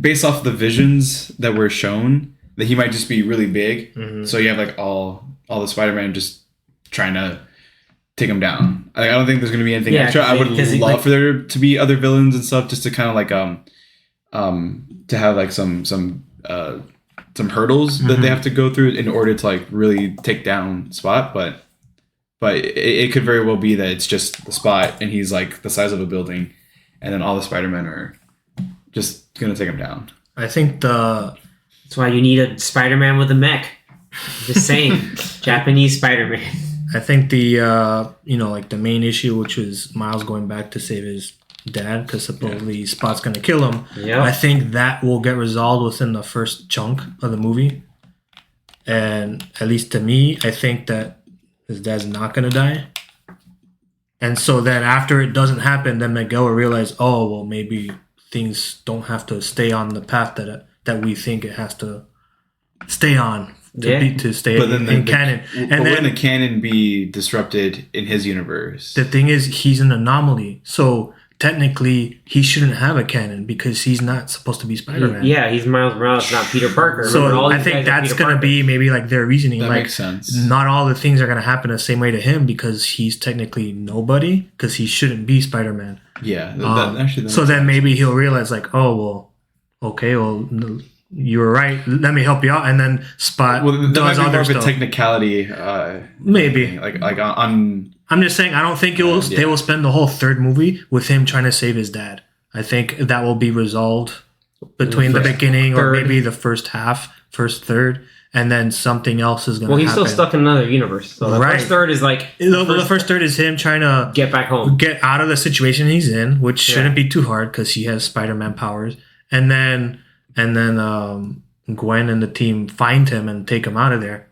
based off the visions that were shown, that he might just be really big. Mhm. So you have like all the Spider-Man just trying to take him down. I don't think there's going to be anything Yeah, extra. I would 'cause he, love like- for there to be other villains and stuff, just to kind of like to have like some hurdles that they have to go through in order to like really take down Spot. But it could very well be that it's just the Spot and he's like the size of a building, and then all the Spider-Men are just gonna take him down. I think That's why you need a Spider-Man with a mech. Just saying, Japanese Spider-Man. I think the like the main issue, which was Miles going back to save his dad because supposedly Spot's gonna kill him. Yeah. I think that will get resolved within the first chunk of the movie, and at least to me, I think that his dad's not gonna die. And so then after it doesn't happen, then Miguel will realize, oh well, maybe things don't have to stay on the path that we think it has to stay on to stay in canon. But And wouldn't then the canon be disrupted in his universe? the thing is, he's an anomaly, so technically he shouldn't have a canon because he's not supposed to be Spider-Man. Yeah, he's Miles Morales, not Peter Parker. Remember, So all I these think guys are that's Peter gonna Parker. be maybe like their reasoning. That like, makes sense. not all the things are gonna happen the same way to him because he's technically nobody because he shouldn't be Spider-Man. Yeah, that So then maybe he'll realize like, oh well, okay, well you were right. Let me help you out, and then Spot well, that might does be more other of a stuff. technicality. Maybe. like on. I'm just saying I don't think Yeah. they will spend the whole third movie with him trying to save his dad. I think that will be resolved between the beginning or third. maybe the first third, and then something else is going to Well, happen. he's still stuck in another universe. So the Right. first third is like The first third is him trying to get back home. get out of the situation he's in, which Yeah. shouldn't be too hard because he has Spider-Man powers, and then Gwen and the team find him and take him out of there.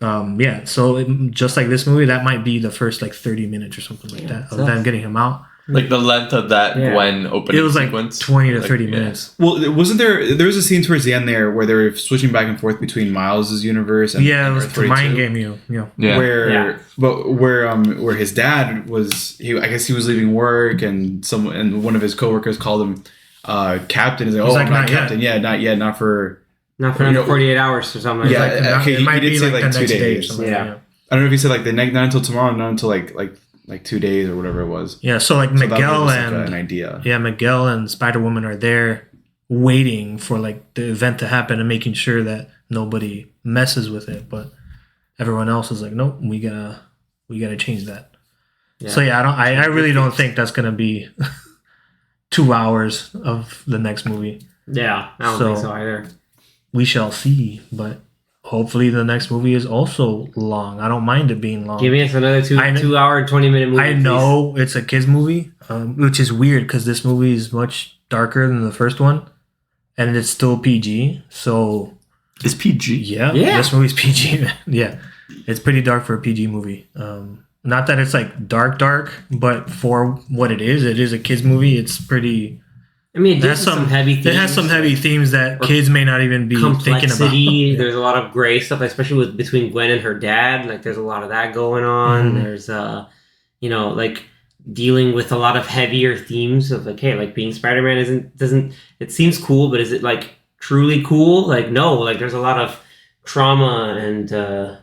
So just like this movie, that might be the first like 30 minutes or something like that of so- them getting him out, Like the length of that Yeah. Gwen opening It was like sequence. 20 to Like, 30 yeah. minutes. Well, wasn't there was a scene towards the end there where they were switching back and forth between Miles's universe and Yeah, it and was Earth to mind 42? game you. Yeah. Yeah. Where his dad was, I guess he was leaving work and one of his coworkers called him captain. He's like, He's oh, like, I'm not "Not yet." captain. Yeah, not yet, not for. Not for You another know- 48 hours or something. Yeah, Like, Not- okay, it he might did be say, like like, the 2 next day or days. something. Yeah. Yeah. I don't know if he said like not until tomorrow, not until like 2 days or whatever it was. Yeah, so like So that Miguel gave us, and an idea. yeah, Miguel and Spider Woman are there waiting for like the event to happen and making sure that nobody messes with it. But everyone else is like, nope, we gotta change that. Yeah. So yeah, I really don't think that's gonna be 2 hours of the next movie. yeah, I don't So- think so either. We shall see, but hopefully the next movie is also long. I don't mind it being long. Give me us another I kn- 2 hour, 20-minute movie. I please. know it's a kids movie, which is weird because this movie is much darker than the first one, and it's still PG. So It's PG. yeah, Yeah. this movie's PG. Yeah, it's pretty dark for a PG movie. Not that it's like dark, but for what it is a kids movie. It's pretty. I mean, it It has has some heavy themes. It has some heavy themes that kids may not even be thinking about. complexity. There's a lot of gray stuff, especially between Gwen and her dad. Like, there's a lot of that going on. Mhm. There's like dealing with a lot of heavier themes of like, hey, like being Spider-Man doesn't it seems cool, but is it like truly cool? Like, no. Like, there's a lot of trauma and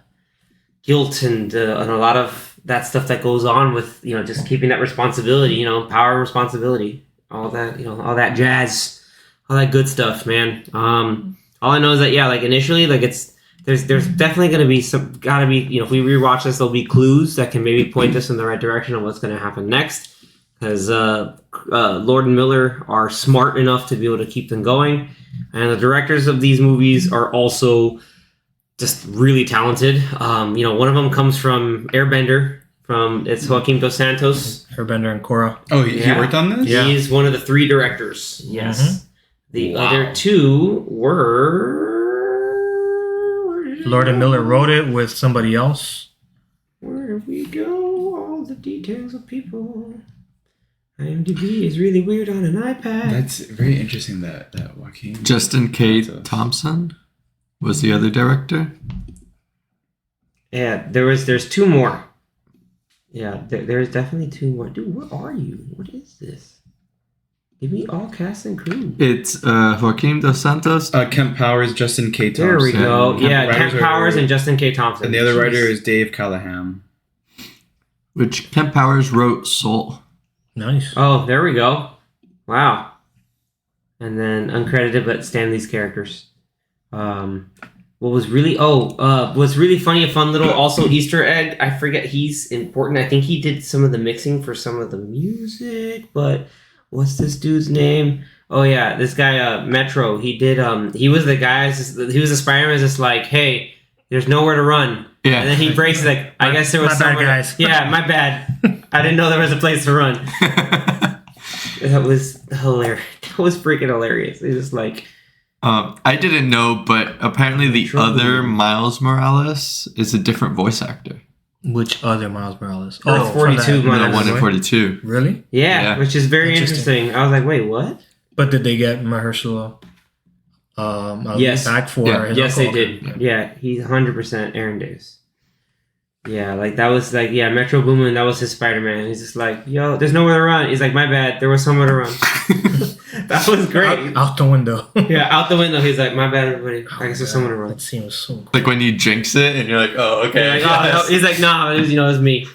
guilt and a lot of that stuff that goes on with just keeping that responsibility. Power and responsibility. All that, all that jazz, all that good stuff, man. All I know is that, yeah, like initially, like there's definitely going to be gotta be, if we rewatch this, there'll be clues that can maybe point us in the right direction of what's going to happen next. Because Lord and Miller are smart enough to be able to keep them going. And the directors of these movies are also just really talented. One of them comes from Airbender, it's Joaquim Dos Santos. Airbender and Korra. Oh, he Yeah. worked on this. Yeah. He's one of the 3 directors. Yes. Mhm. The Wow. other 2 were. Lord and Miller wrote it with somebody else. Where we go, all the details of people. IMDb is really weird on an iPad. That's very interesting. That Joaquin. Justin K. Thompson was the other director. Yeah, there's 2 more. Yeah, there's definitely 2 more. Dude, what are you? What is this? Give me all cast and crew. It's Joaquim Dos Santos. Kemp Powers, Justin K. Thompson. There we go. Yeah, Writers Kemp are- Powers and Justin K. Thompson. And the other Jeez. writer is Dave Callahan. Which Kemp Powers wrote Soul. Nice. Oh, there we go. Wow. And then uncredited, but Stanley's characters. What's really funny, a fun little also Easter egg. I forget he's important. I think he did some of the mixing for some of the music, but what's this dude's name? Oh yeah, this guy Metro. He did. He was the guy. He was the Spider-Man. Just like, hey, there's nowhere to run. Yeah. And then he breaks like, I guess there was My bad, somewhere. guys. Yeah, my bad. I didn't know there was a place to run. That was hilarious. That was freaking hilarious. It was like, I didn't know, but apparently the Sure. other Miles Morales is a different voice actor. Which other Miles Morales? Earth from 42 that- The Miles. one in 42. Really? yeah, Yeah. which is very Interesting. interesting. I was like, wait, what? But did they get Mahershala Yes. back for Yeah. his Yes, they uncle? did. Yeah. Yeah, he's 100% Aaron Davis. Yeah, like that was like, yeah, Metro Boomin, that was his Spider-Man. He's just like, yo, there's nowhere to run. He's like, my bad, there was somewhere to run. That was great. Out the window. Yeah, out the window, he's like, my bad, everybody. I guess there's somewhere to run. That scene was so cool. Like when you jinx it and you're like, oh, okay. He's like, oh, yes. no. He's like, nah, it was, it was me.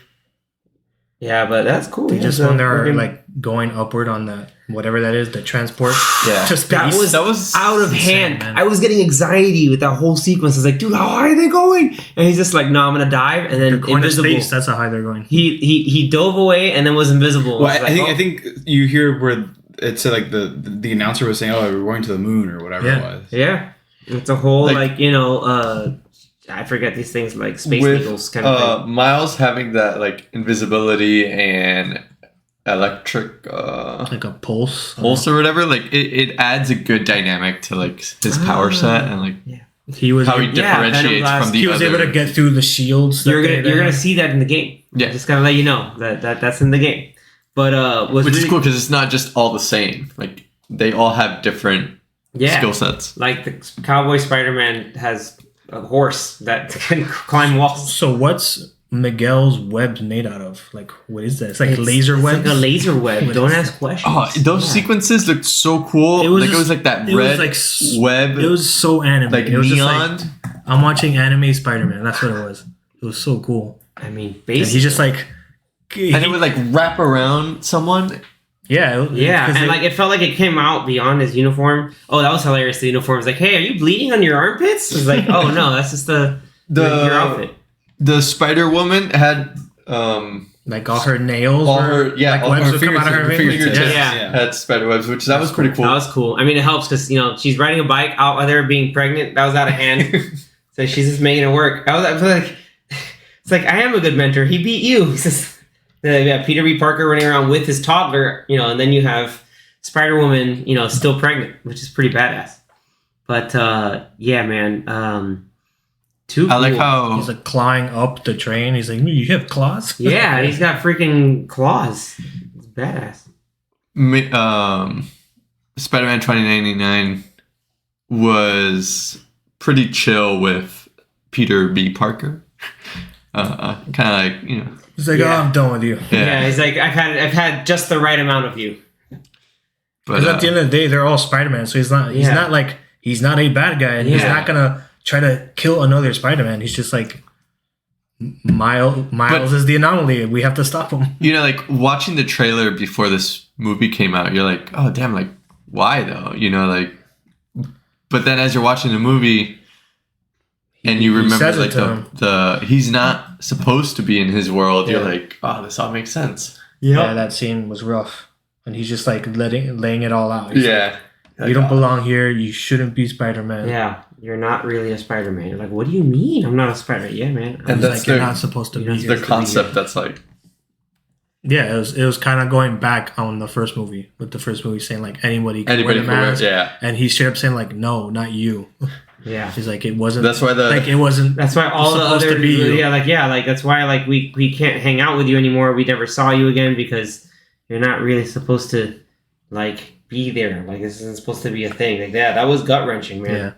Yeah, but that's cool. They just Yeah, when they're fucking- like going upward on that whatever that is, the transport Yeah. to space. That was out of insane, hand. man. I was getting anxiety with that whole sequence. I was like, dude, how high are they going? And he's just like, no, I'm gonna dive, and then They're going to invisible. space. That's how high they're going. He dove away and then was invisible. Well, I was like, I think you hear where it said like the announcer was saying, "Oh, we're going to the moon" or whatever Yeah. it was. yeah, it's a whole Like- I forget these things like space With needles kind of thing. Miles having that like invisibility and electric Like a pulse. pulse or whatever, like it adds a good dynamic to like his power set and like He was. how he Yeah, Venom differentiates Blast. from the he was other. able to get through the shields. that You're they- gonna see that in the game. Yeah. Just gotta let you know that that's in the game. But was Which really, is cool because it's not just all the same. Like they all have different skill sets. Like the Cowboy Spider-Man has a horse that can climb walls. So what's Miguel's webs made out of? Like, what is that? It's like laser It's webs. like a laser web. What Don't is ask questions. Oh, those Yeah. sequences looked so cool. It was It was just- like that it was red like web, It was so anime. like it was neon. just like I'm watching anime Spider-Man. That's what it was. It was so cool. I mean, And basically. he's just like, and it would like wrap around someone. yeah, Yeah, 'cause and it- like it felt like it came out beyond his uniform. Oh, that was hilarious. The uniform was like, "Hey, are you bleeding on your armpits?" It's like, "Oh no, that's just your outfit." The Spider Woman had like all her nails, all were, her like all webs her would come out of her fingertips. fingers. Yeah. had spider webs, which that was pretty cool. That was cool. I mean, it helps because she's riding a bike out there being pregnant. That was out of hand, so she's just making it work. I was like, it's like I am a good mentor. He beat you. He says, yeah, Peter B. Parker running around with his toddler, and then you have Spider Woman, still pregnant, which is pretty badass. But yeah, man, too. I like cool. how He's like clawing up the train. He's like, you have claws? Yeah, and he's got freaking claws. It's badass. Spider-Man 2099 was pretty chill with Peter B. Parker. Kind of like, He's like, Yeah. oh, I'm done with you. Yeah, he's like, I've had just the right amount of you. But Because at the end of the day, they're all Spider-Man. So he's not he's not a bad guy, and he's Yeah. not gonna try to kill another Spider-Man. He's just like Miles is the anomaly. We have to stop him. like watching the trailer before this movie came out, you're like, oh damn, like why though? Like, but then as you're watching the movie and you He remember says it like to him. the he's not supposed to be in his world, you're Yeah. like, oh, this all makes sense. Yeah, that scene was rough, and he's just like laying it all out. He's Yeah. like, you don't belong here. You shouldn't be Spider-Man. Yeah, you're not really a Spider-Man. You're like, what do you mean? I'm not a Spider-Man. Yeah, man. And He's that's like, you're their- not supposed to you're be not here. The concept that's like, Yeah, it was kind of going back on the first movie, with the first movie saying like anybody can anybody wear can the wear, mask, yeah. and he straight up saying like, no, not you. Yeah. He's like, it wasn't. That's why it wasn't. That's why all the supposed other to be you. that's why we can't hang out with you anymore. We never saw you again because you're not really supposed to like be there. Like this isn't supposed to be a thing. Like that was gut wrenching, man. Yeah.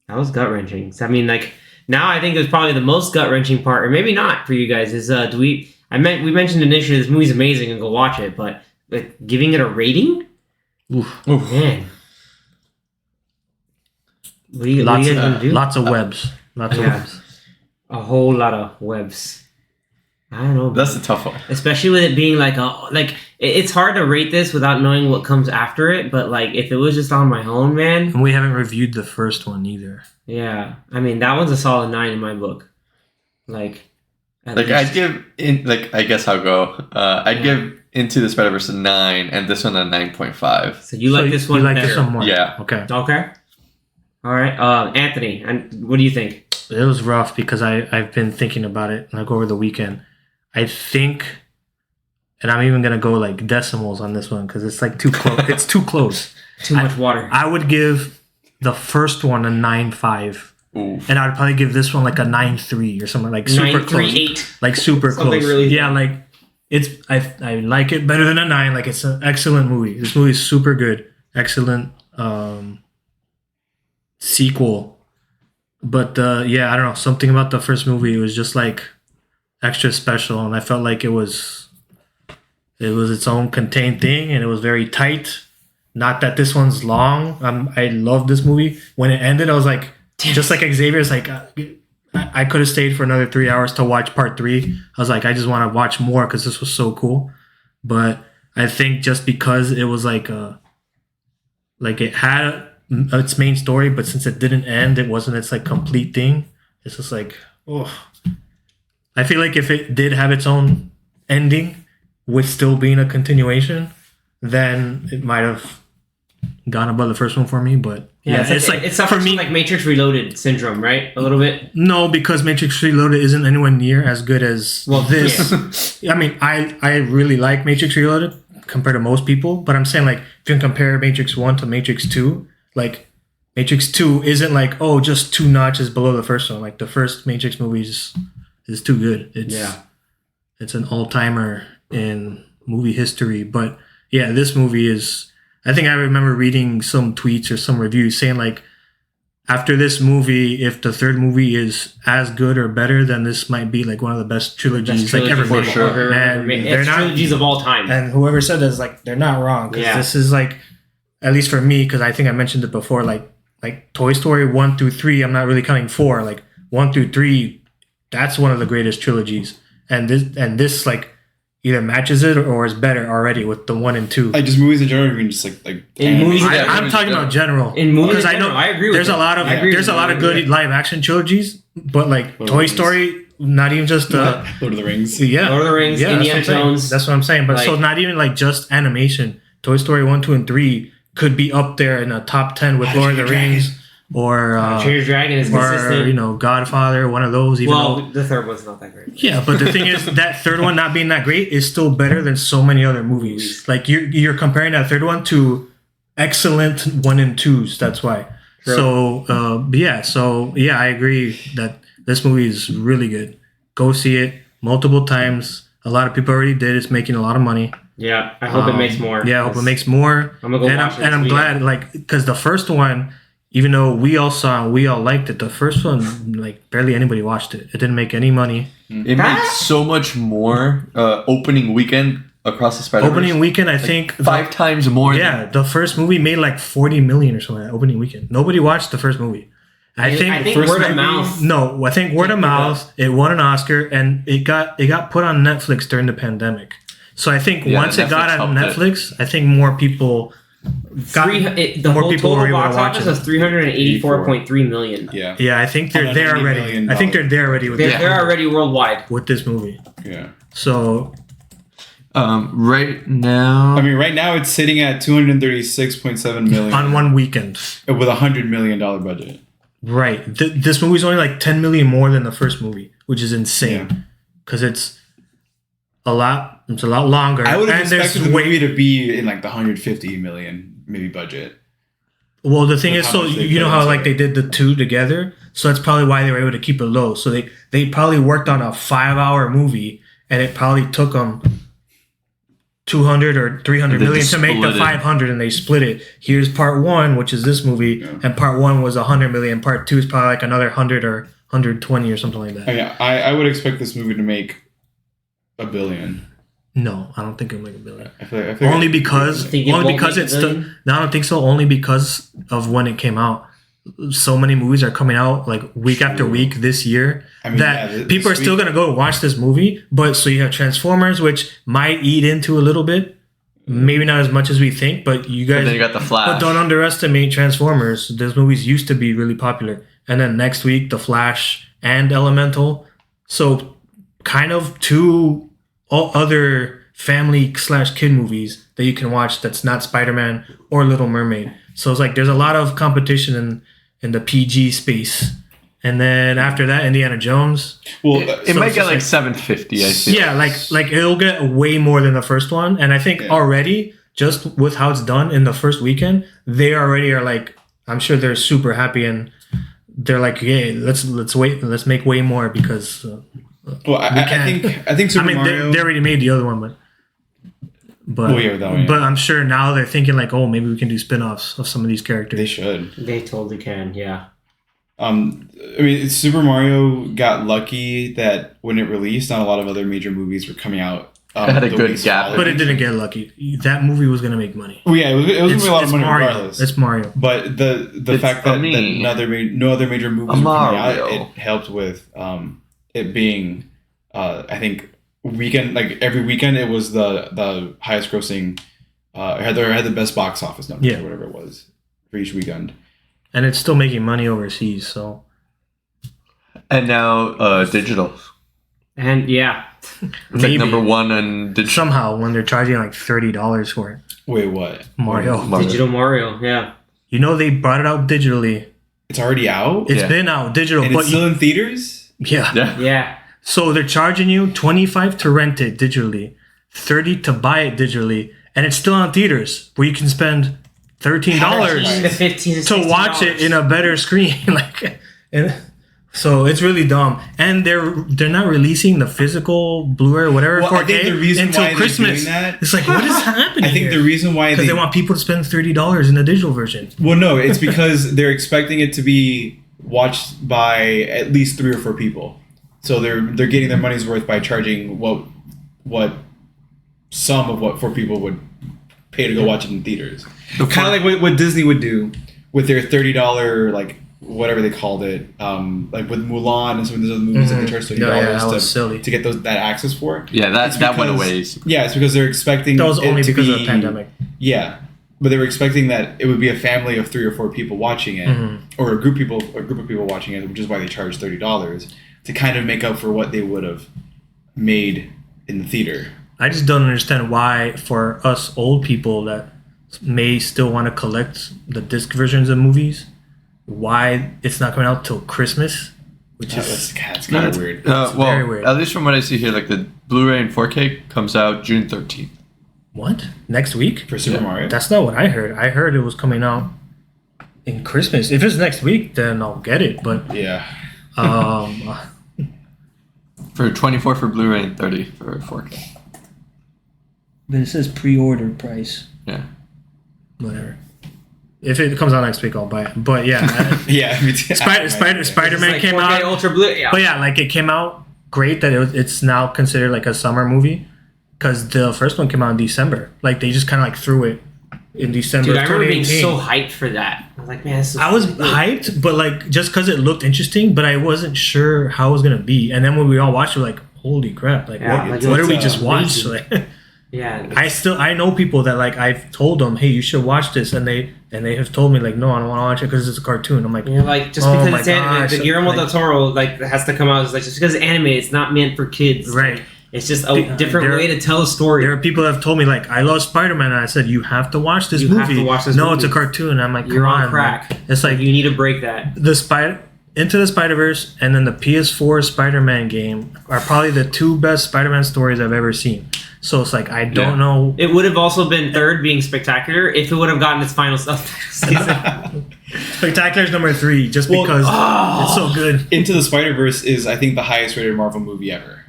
That was gut wrenching. So I mean, like now I think it was probably the most gut wrenching part, or maybe not for you guys. Is we mentioned initially this movie's amazing and go watch it, but like giving it a rating, Oof. man. What are you Lots guys gonna of do? lots of webs. Lots of Yeah. webs. A whole lot of webs. I don't know. That's a tough one. Especially with it being it's hard to rate this without knowing what comes after it. But like, if it was just on my own, man, And we haven't reviewed the first one either. yeah. I mean, that one's a solid 9 in my book. Like, at Like least. I'd give I guess I'll go. I'd give Into the Spider-Verse a 9 and this one a 9.5. So you like this one You like better? this one more? Yeah. Okay. Okay. All right. Anthony, and what do you think? It was rough because I've been thinking about it like over the weekend. I think, and I'm even gonna go like decimals on this one because it's like too close. It's too close. Too much water. I would give the first one a 9.5, Ooh. and I'd probably give this one like a 9.3 or something like super 938. close. Like super Something close. really- Yeah, like it's I like it better than a 9. Like it's an excellent movie. This movie is super good. Excellent sequel. But yeah, I don't know. Something about the first movie was just like extra special, and I felt like it was its own contained thing, and it was very tight. Not that this one's long. I love this movie. When it ended, I was like, just like Xavier's like, I could have stayed for another 3 hours to watch part 3. I was like, I just want to watch more because this was so cool. But I think just because it was like it had its main story, but since it didn't end, it wasn't its like complete thing. It's just like, oh. I feel like if it did have its own ending with still being a continuation, then it might have gone above the first one for me. But yeah, it's like for me like Matrix Reloaded syndrome, right? A little bit. No, because Matrix Reloaded isn't anywhere near as good as this. Yeah. I mean, I really like Matrix Reloaded compared to most people, but I'm saying like if you can compare Matrix 1 to Matrix 2, like Matrix 2 isn't like, oh, just 2 notches below the first one. Like the first Matrix movie is too good. It's an all-timer in movie history. But yeah, this movie is. I think I remember reading some tweets or some reviews saying like, after this movie, if the third movie is as good or better, then this might be like one of the best trilogies like ever for made. sure. And It's trilogies of all time. And whoever said this, like, they're not wrong, because Yeah. this is like, at least for me, because I think I mentioned it before, like Toy Story 1 through 3. I'm not really counting 4. Like 1 through 3, that's one of the greatest trilogies, and this like either matches it or is better already with the 1 and 2. Like just movies in general, I mean, just like In movies, Yeah, I'm talking about general. in movies, Because I know I agree with there's that. a lot of I agree there's with a lot of that. good live action trilogies, but like Lord of Toy the Rings. Story, not even just Lord of the Rings. yeah, Lord of the Rings, yeah, that's Indiana what I'm saying. Jones. That's what I'm saying. But so Like- not even like just animation. Toy Story 1, 2, and 3 could be up there in a top 10 with How to Lord of the Train Your Rings or Train Your Dragon is consistent. or Godfather, one of those. Even Well, though, the third one's not that great. yeah, but the thing is, that third one not being that great is still better than so many other movies. Like you're comparing that third one to excellent 1 and 2s. That's why. True. So I agree that this movie is really good. Go see it multiple times. A lot of people already did. It's making a lot of money. Yeah, I hope it makes more. Yeah, I hope it makes more. I'm gonna go watch it this I'm weekend. glad, like, because the first one, even though we all saw and we all liked it, the first one, like, barely anybody watched it. It didn't make any money. It made so much more opening weekend across the Spider-Verse. Opening weekend, I think. 5 times more. Yeah, the first movie made like 40 million or something. Opening weekend, nobody watched the first movie. I think word of movie- mouth. no, I think word of Picked it mouth. It won an Oscar, and it got put on Netflix during the pandemic. So I think Yeah, once it got Netflix on helped it. Netflix, I think more people got The more whole people were total able to box watch office it. was 384.3 million. Yeah. Yeah, I think they're On a there $90 already. million I think they're there already with They're already worldwide. with this movie. Yeah. So Right now, I mean, right now it's sitting at 236.7 million on one weekend, with $100 million budget. right? This movie's only like 10 million more than the first movie, which is Yeah. insane because it's a lot. It's a lot longer. I would have and there's expected the movie to be in like the 150 million maybe budget. Well, the thing With is, how so much they you know put how into like it. they did the two together, so that's probably why they were able to keep it low. So they probably worked on a 5-hour movie, and it probably took them 200 or 300 And they million just to make the split it. 500, and they split it. Here's part 1, which is this movie, Yeah. and part 1 was 100 million. Part 2 is probably like another 100 or 120 or something like that. I mean, I would expect this movie to make $1 billion. No, I don't think it'll make $1 billion. I feel Only like- because Think it only won't because make it's $1 still. billion? No, I don't think so. Only because of when it came out. So many movies are coming out like week after week this year I mean, that yeah, people are this still week- gonna go watch this movie. But so you have Transformers, which might eat into a little bit, maybe not as much as we think. But you and guys, then you got the Flash. but don't underestimate Transformers. Those movies used to be really popular, and then next week The Flash and Elemental. So kind of two other family/kid movies that you can watch that's not Spider-Man or Little Mermaid. So it's like there's a lot of competition in the PG space. And then after that, Indiana Jones. Well, it So might it's get just like like- 750. I think. Yeah, like it'll get way more than the first one. And I think Yeah. already, just with how it's done in the first weekend, they already are like, I'm sure they're super happy and they're like, hey, let's make way more because well, I think Super I mean Mario. they already made the other one, but Oh, yeah, that one, yeah. but I'm sure now they're thinking like, oh, maybe we can do spin-offs of some of these characters. they should. They totally can, yeah. I mean, Super Mario got lucky that when it released, not a lot of other major movies were coming out. It had a the good weeks gap. following. But it didn't get lucky. That movie was gonna make money. Well, yeah, it was gonna be a lot of money Mario. regardless. It's Mario. But the It's fact a that, me. no other major movies were coming out, Mario. it helped with it being I think weekend, like every weekend it was the highest grossing had the best box office numbers Yeah. or whatever it was for each weekend. And it's still making money overseas, so And now digital. And yeah, It's like Maybe. number 1 in digital. somehow when they're charging like $30 for it. Wait, what? Mario. Mario. Digital Mario, yeah. You know they brought it out digitally. It's already out? It's Yeah. been out digital, And but it's still in theaters? yeah. Yeah. Yeah. So they're charging you $25 to rent it digitally, $30 to buy it digitally, and it's still on theaters where you can spend $13 The 15 to watch it in a better screen, like and So it's really dumb, and they're not releasing the physical Blu-ray or whatever Well, 4K I think the reason until why they're Christmas. doing that- It's like, what is happening? I think the reason why because they want people to spend $30 in the digital version. Well, no, it's because they're expecting it to be watched by at least 3 or 4 people. So they're getting their money's worth by charging what some of what 4 people would pay to go watch it in theaters. Kind of like what Disney would do with their $30 like whatever they called it, like with Mulan and some of those other movies that they charged $30 that was silly. to get that access for. Yeah, that went away. Yeah, it's because they're expecting That was it only to because of be- the pandemic. Yeah, but they were expecting that it would be a family of 3 or 4 people watching it, or a group of people watching it, which is why they charged $30 to kind of make up for what they would have made in the theater. I just don't understand why, for us old people that may still want to collect the disc versions of movies, why it's not coming out till Christmas, which is That's kind of weird. Well, very weird. at least from what I see here, like the Blu-ray and 4K comes out June 13th. what, next week? For Super Mario. That's not what I heard. I heard it was coming out in Christmas. If it's next week, then I'll get it. But Yeah. For 24 for Blu-ray and 30 for 4K. but it says pre-order price. Yeah. Whatever. If it comes out next week, I'll buy it. But yeah, Yeah. Me too. Spider-Man It's came 4K out. Ultra Blue. Yeah. But yeah, like it came out great that it's now considered like a summer movie because the first one came out in December. Like they just kind of like threw it in December. Dude, of I remember being 2018. so hyped for that. I was like, man, this is I was really good. hyped, but like just because it looked interesting, but I wasn't sure how it was gonna be. And then when we all watched, we're like, "Holy crap! Like, Yeah, what, like, what did we it's, just watch?" amazing. Like, Yeah. I know people that like I've told them, "Hey, you should watch this," and they have told me like, "No, I don't want to watch it because it's a cartoon." I'm like, You're like, just Oh because my it's animated, gosh, the Guillermo like- del Toro like has to come out. It's like just because it's animated, it's not meant for kids. right. It's just a different there- way to tell a story. There are people that have told me like, "I love Spider-Man," and I said, "You have to watch this You movie." have to watch this no, movie. it's a cartoon. I'm like, You're come on crack. man. It's like You need to break that. the Into the Spider-Verse and then the PS4 Spider-Man game are probably the 2 best Spider-Man stories I've ever seen. So it's like I don't know. It would have also been third, being spectacular, if it would have gotten its final season. Spectacular's number 3 just Well, because it's so good. Into the Spider-Verse is, I think, the highest rated Marvel movie ever.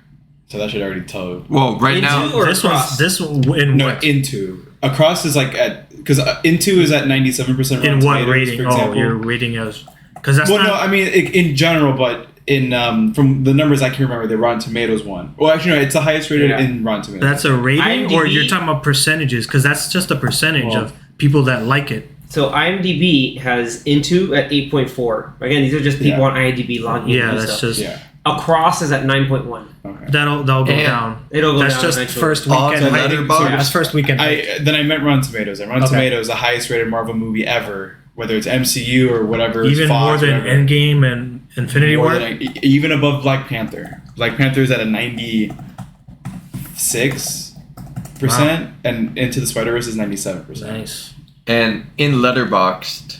So that should already tell. Well, right Into now, or This Across? one in No, what? Into. Across is like at, because Into is at 97% In Rotten what Tomatoes, rating? for Oh, example. you're rating as because that's Well, not. no, I mean in general, but in from the numbers I can remember, the Rotten Tomatoes one. Well, actually, no, it's the highest rated Yeah. in Rotten Tomatoes. That's a rating, or IMDb? you're talking about percentages? Because that's just a percentage Well- of people that like it. So IMDb has Into at 8.4. Again, these are just people Yeah. on IMDb logging in. Yeah, and that's stuff. just yeah. Across is at 9.1. Okay. that'll go And down. It'll go That's down just eventually. first Oh, weekend. it's hype. another So bonus. that's first weekend. hype. Then I meant Rotten Tomatoes. And Rotten Okay. Tomatoes, the highest rated Marvel movie ever, whether it's MCU or whatever. Even Fox, more than whatever. Endgame and Infinity More War. than, even above Black Panther. Black Panther is at a 96%, and Into the Spider-Verse is 97%. Nice. and in Letterboxd,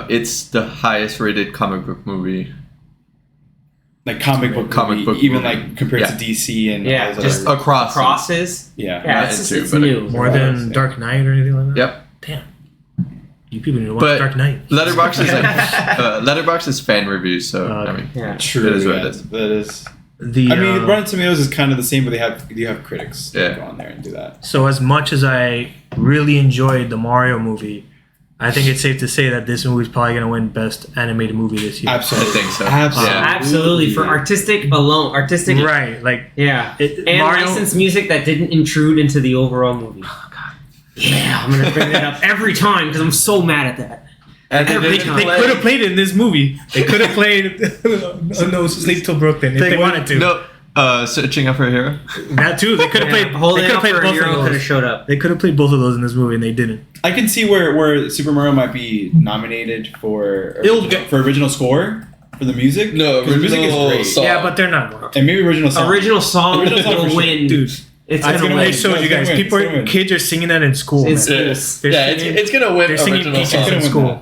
it's the highest rated comic book movie. Like comic book movie, even like compared to DC and Yeah, all those Just other- across. Across is? yeah. Yeah, Not it's Into, it's but new. More than Dark Knight or anything like that. Yep. Damn. You people need to watch But Dark Knight. Letterboxd is like Letterboxd is fan reviews, so I mean, Yeah. True. It is what it yeah, is. That is. The I mean, Rotten Tomatoes is kind of the same, but you have critics Yeah. that go on there and do that. so as much as I really enjoyed the Mario movie, I think it's safe to say that this movie is probably going to win Best Animated Movie this year. Absolutely. I think so. Absolutely. Yeah. Absolutely. For artistic alone. Artistic. Right, like Yeah. It- And Mario- licensed music that didn't intrude into the overall movie. Oh, God. Yeah, I'm going to bring that up every time because I'm so mad at that. and they, Every they time. could have played it in this movie. They could have played No Sleep Till Brooklyn if they wanted to. No, Searching Up for a Hero. That too. They could have played. They Holding could have Up played for a both Hero of could have those. showed up. They could have played both of those in this movie, and they didn't. I can see where Super Mario might be nominated for It'll get- original score for the music. No, 'Cause the music is original great. song. Yeah, but they're not going to. And maybe original song. Original song Original song for will sure. win. Dude, It's gonna going to win. I win. showed No, you it's gonna guys. win. People, It's gonna win. kids are singing that in school. In man. schools. They're Yeah, singing- it's gonna win they're singing original teachers song. in It's gonna school. win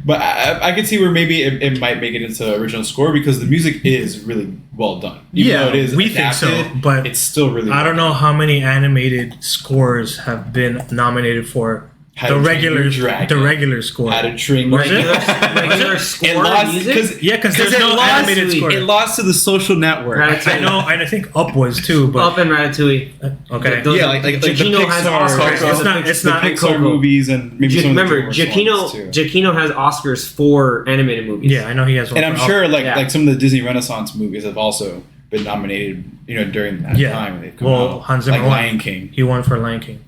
But I can see where maybe it might make it into original score because the music is really well done. Even Yeah, though it is we think so, adapted, but it's still really I don't know how many animated scores have been nominated for How The to Train regular, Your Dragon, the regular score. How to Train Was Your it? Regular It score lost music. Yeah, because there's it no lost- animated score. It lost to the Social Network. Ratatouille. I know, and I think Up was too, but Up and Ratatouille. okay. Those Yeah, are- like the Giacchino has Pixar- Oscars. Coco. It's not. It's The not. Pixar Coco. movies and maybe some of the Remember, DreamWorks ones, too. Giacchino has Oscars for animated movies. Yeah, I know he has one. And I'm for Up. sure Yeah. like some of the Disney Renaissance movies have also been nominated, during that Yeah. time. They've come Well, out, Hans Zimmer like won. Lion King. He won for Lion King.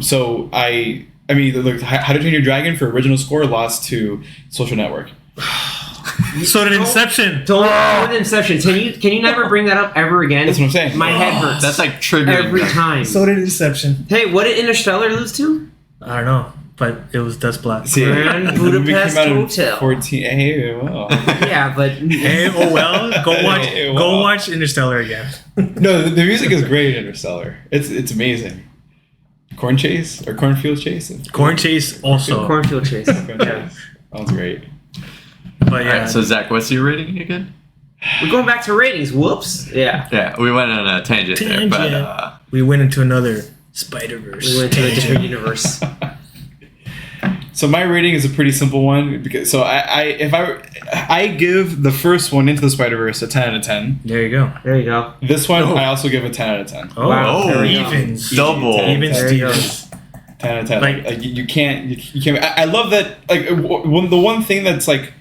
So I mean, look, How to Train Your Dragon for original score lost to Social Network. So did Inception. Don't do Inception. Can you never bring that up ever again? That's what I'm saying. My head hurts. That's like triggering every them. time. did Inception. Hey, what did Interstellar lose to? I don't know, but it was Dust Black. See, Grand the movie Budapest came out in Hotel. 14. Hey, well. Yeah, but Hey, oh well, go watch. Hey, Go well. watch Interstellar again. No, the music is great in Interstellar. It's amazing. Cornfield Chase? Corn Chase also, Cornfield Chase. Cornfield Yeah. Chase. That one's great. but All yeah. right, so Zach, what's your rating again? We're going back to ratings. Whoops. Yeah. Yeah, we went on a tangent, there, but Tangent. We went into another Spider-Verse. We went to a different universe. So my rating is a pretty simple one because I give the first one, Into the Spider-Verse, a 10 out of 10. There you go. There you go. This one Oh. I also give a 10 out of 10. Oh, Wow, there we go. evens. double. Even There you go. Stevens. 10 out of 10. Like- Like, you can't. I love that. Like the one thing that's like,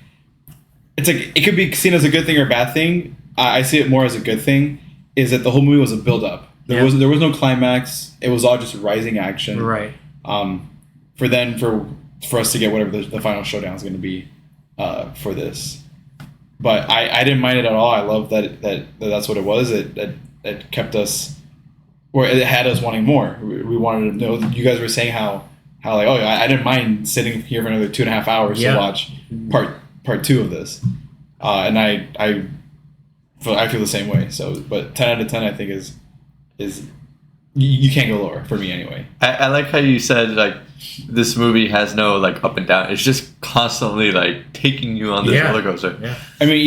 it's like it could be seen as a good thing or a bad thing. I see it more as a good thing. Is that the whole movie was a build up. There was no climax. It was all just rising action. Right. For us to get whatever the final showdown is going to be for this. But I didn't mind it at all. I love that's what it was. It kept us, or it had us wanting more. We wanted to know. You guys were saying how like, oh, I didn't mind sitting here for another 2.5 hours Yeah. to watch part 2 of this, and I feel the same way. So, but 10 out of 10 I think is you can't go lower for me anyway. I like how you said like this movie has no like up and down. It's just constantly like taking you on this Yeah. roller coaster. Yeah. I mean,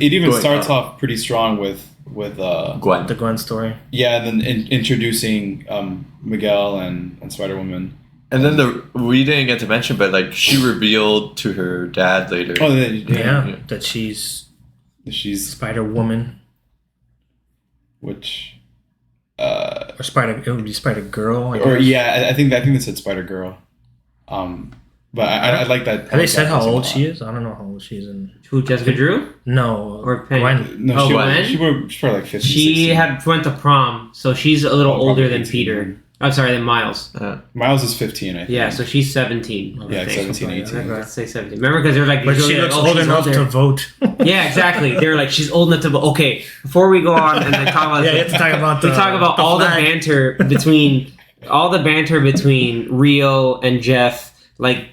it even Going starts up. off pretty strong with Gwen. The Gwen story. yeah, and then introducing Miguel and Spider Woman. And then we didn't get to mention, but like she revealed to her dad later. Oh, then, Yeah. Yeah. That she's she's Spider Woman which. or Spider. It would be Spider Girl. Or yeah, I think they said Spider Girl, but I like that. Have they said how that old a she lot. is? I don't know how old she is. In Who, Jessica Drew? no, Or Penny? Gwen. No, Oh, she, Gwen? she's probably like 50. She 60. went to prom, so she's a little Oh, older probably than 18. Peter. I'm sorry, than Miles. Miles is 15, I think. Yeah, so she's 17. Yeah, I think. 17, 18. Let's say 17. Remember, because they're like, But she usually looks like, oh, old she's enough older. to vote. Yeah, exactly. They're like, she's old enough to vote. Okay, before we go on and like, talk about Yeah, you have to talk about we the- talk about the all flag. the banter between Rio and Jeff, like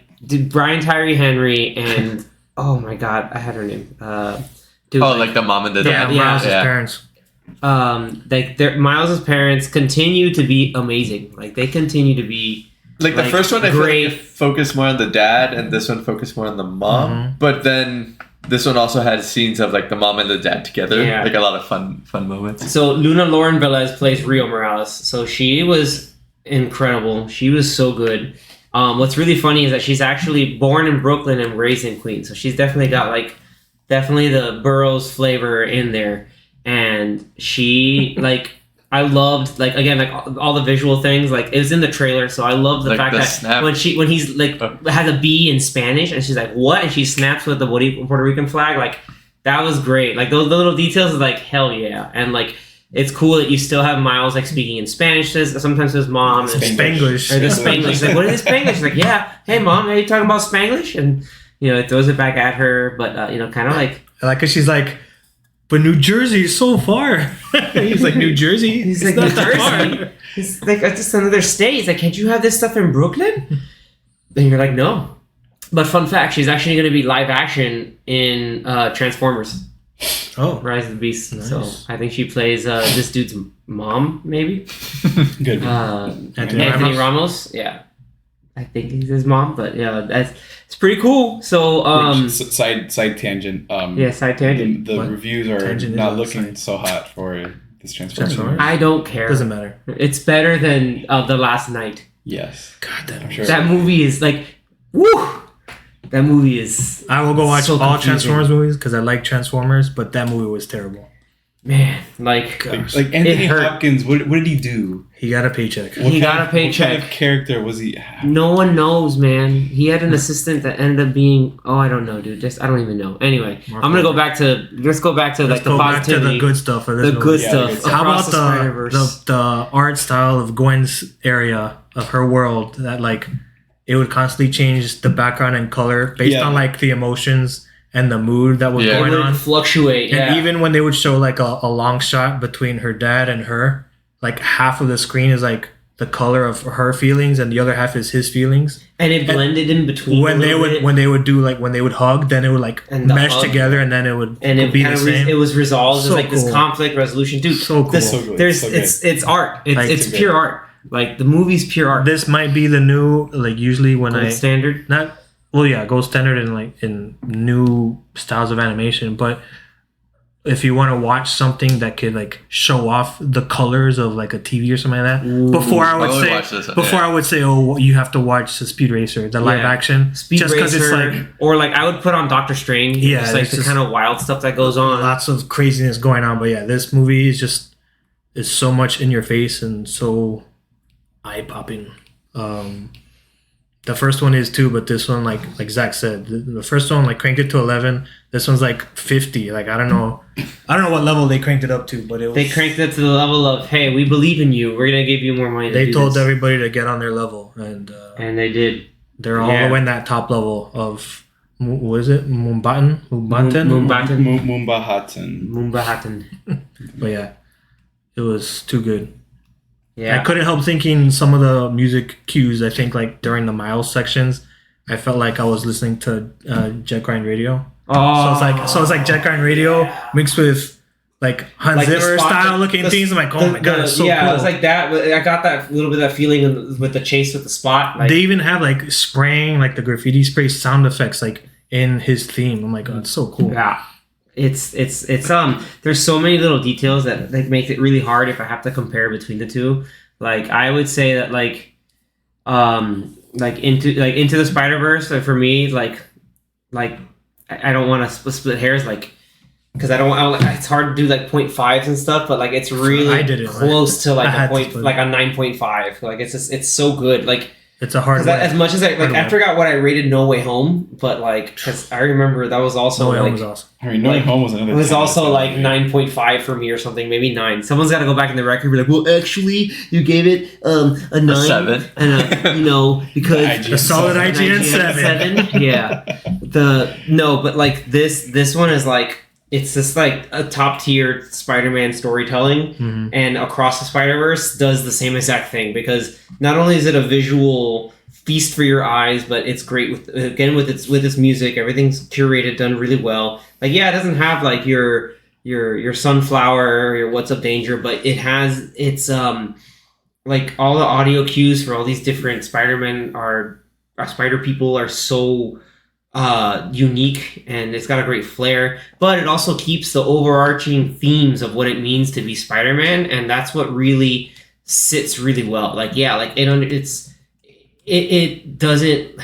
Brian Tyree Henry and oh my god, I had her name. Dude, Oh, like the mom and the Yeah, dad. Miles' Yeah. parents. like Miles's parents continue to be amazing. Like they continue to be Like the Like, first one, I feel like great. it focused more on the dad, and this one focused more on the mom. Mhm. But then this one also had scenes of like the mom and the dad together, Yeah. like a lot of fun moments. So Luna Lauren Velez plays Rio Morales. So she was incredible. She was so good. What's really funny is that she's actually born in Brooklyn and raised in Queens. So she's definitely got definitely the Burroughs flavor in there. And she I loved again all the visual things. Like it was in the trailer, so I love the Like fact the that snap. when he's has a B in Spanish and she's like what, and she snaps with the Puerto Rican flag. Like that was great. Like those little details is like hell yeah. And like it's cool that you still have Miles speaking in Spanish sometimes to his mom and Spanglish. or the Spanglish. She's like, what is Spanglish? She's like, yeah, hey mom, are you talking about Spanglish? And it throws it back at her, but kind of like I like, cause she's like, but New Jersey is so far. He's like, New Jersey? he's It's like not New that far." Jersey. He's like it's just another state. He's like, can't you have this stuff in Brooklyn? And you're like, no. But fun fact, she's actually going to be live action in Transformers: Oh, Rise of the Beast. Nice. So I think she plays this dude's mom, maybe. Good. Anthony Ramos. Yeah, I think he's his mom, but yeah, it's pretty cool. So side tangent. yeah, side tangent. The What? reviews are Tangent is not on looking side. so hot for this Transformers. Transformers? I don't care. doesn't matter. It's better than The Last Night. Yes. God, that I'm sure. That movie is like, woo. That movie is. I will go watch so all confusing. Transformers movies because I like Transformers, but that movie was terrible. Man, like Like Anthony hurt. Hopkins, what did he do? He got a paycheck. He got a What paycheck. kind of character was he? No one knows, man. He had an assistant that ended up being. Oh, I don't know, dude. Just I don't even know. Anyway, Mark I'm gonna go Wahlberg. back to. Let's go back to Let's like the go back to positivity, the good stuff of this the movie. good Yeah, stuff. the good stuff. How across about the Spider-Verse. the art style of Gwen's area of her world that like it would constantly change the background and color based Yeah. on like the emotions and the mood that was Yeah. It going would on. fluctuate. And Yeah. even when they would show like a long shot between her dad and her, like half of the screen is like the color of her feelings and the other half is his feelings. and it blended in between. When they would do like when they would hug, then it would like And the mesh hug. together and then it would and it be kind the of same. it was resolved So as like this cool. conflict resolution, dude. So cool. This, So good. there's So good. it's art. It's Like, it's so pure good. art. Like the movie's pure art. This might be the new like usually when Gold I standard. not well yeah gold standard in like in new styles of animation, but if you want to watch something that could like show off the colors of like a TV or something like that, before I would I would say watch this, before yeah. I would say oh you have to watch the Speed Racer, the live Yeah. action, Speed just because it's Racer, like or like I would put on Doctor Strange. Yeah, just like it's the just- kind of wild stuff that goes on. lots of craziness going on. But yeah, this movie is just is so much in your face and so eye popping. The first one is too, but this one like Zach said, the first one like cranked it to 11. This one's like 50. Like I don't know what level they cranked it up to, but it was, They cranked it to the level of, hey, we believe in you. We're gonna give you more money. To they do told this. everybody to get on their level, and and they did. they're all Yeah. the way in that top level of what is it, Mumbaten? Mumbaten. Mumba Hudson. Mumbaten. But yeah, it was too good. I Yeah. couldn't help thinking some of the music cues. I think like during the Miles sections, I felt like I was listening to Jet Grind Radio. Oh. So it's like Jet Grind Radio mixed with like Hans Like the Zimmer spot- style looking the- things. I'm like, oh my god, it's so yeah, cool. it was like that. I got that little bit of that feeling with the chase with the spot. Like, They even have like spraying like the graffiti spray sound effects like in his theme. I'm like, oh, it's so cool. yeah. It's there's so many little details that make it really hard if I have to compare between the two. Like I would say that like into the Spider-Verse for me like I don't want to split hairs like because I don't it's hard to do like 0.5s and stuff, but like it's really I did it, close to I like a had to point split like a 9.5. Like it's so good. Like It's a hard 'cause one. as much as I Hard forgot what I rated No Way Home, but like because I remember that was also No Way Home like was awesome. I mean, No Way Like, Home was another. it was 10 also that's like good. 9.5 for me or something, maybe 9. Someone's got to go back in the record and be like, well, actually, you gave it a 9. 7. And, because... IGN A solid seven. IGN 7. Yeah. But like this one is like, it's just like a top tier Spider-Man storytelling, Mhm. and Across the Spider-Verse does the same exact thing because not only is it a visual feast for your eyes, but it's great with its music. Everything's curated, done really well. Like yeah, it doesn't have like your Sunflower or your What's Up Danger, but it's like all the audio cues for all these different Spider-Men Spider people are so unique, and it's got a great flair, but it also keeps the overarching themes of what it means to be Spider-Man, and that's what really sits really well. Like yeah, like it doesn't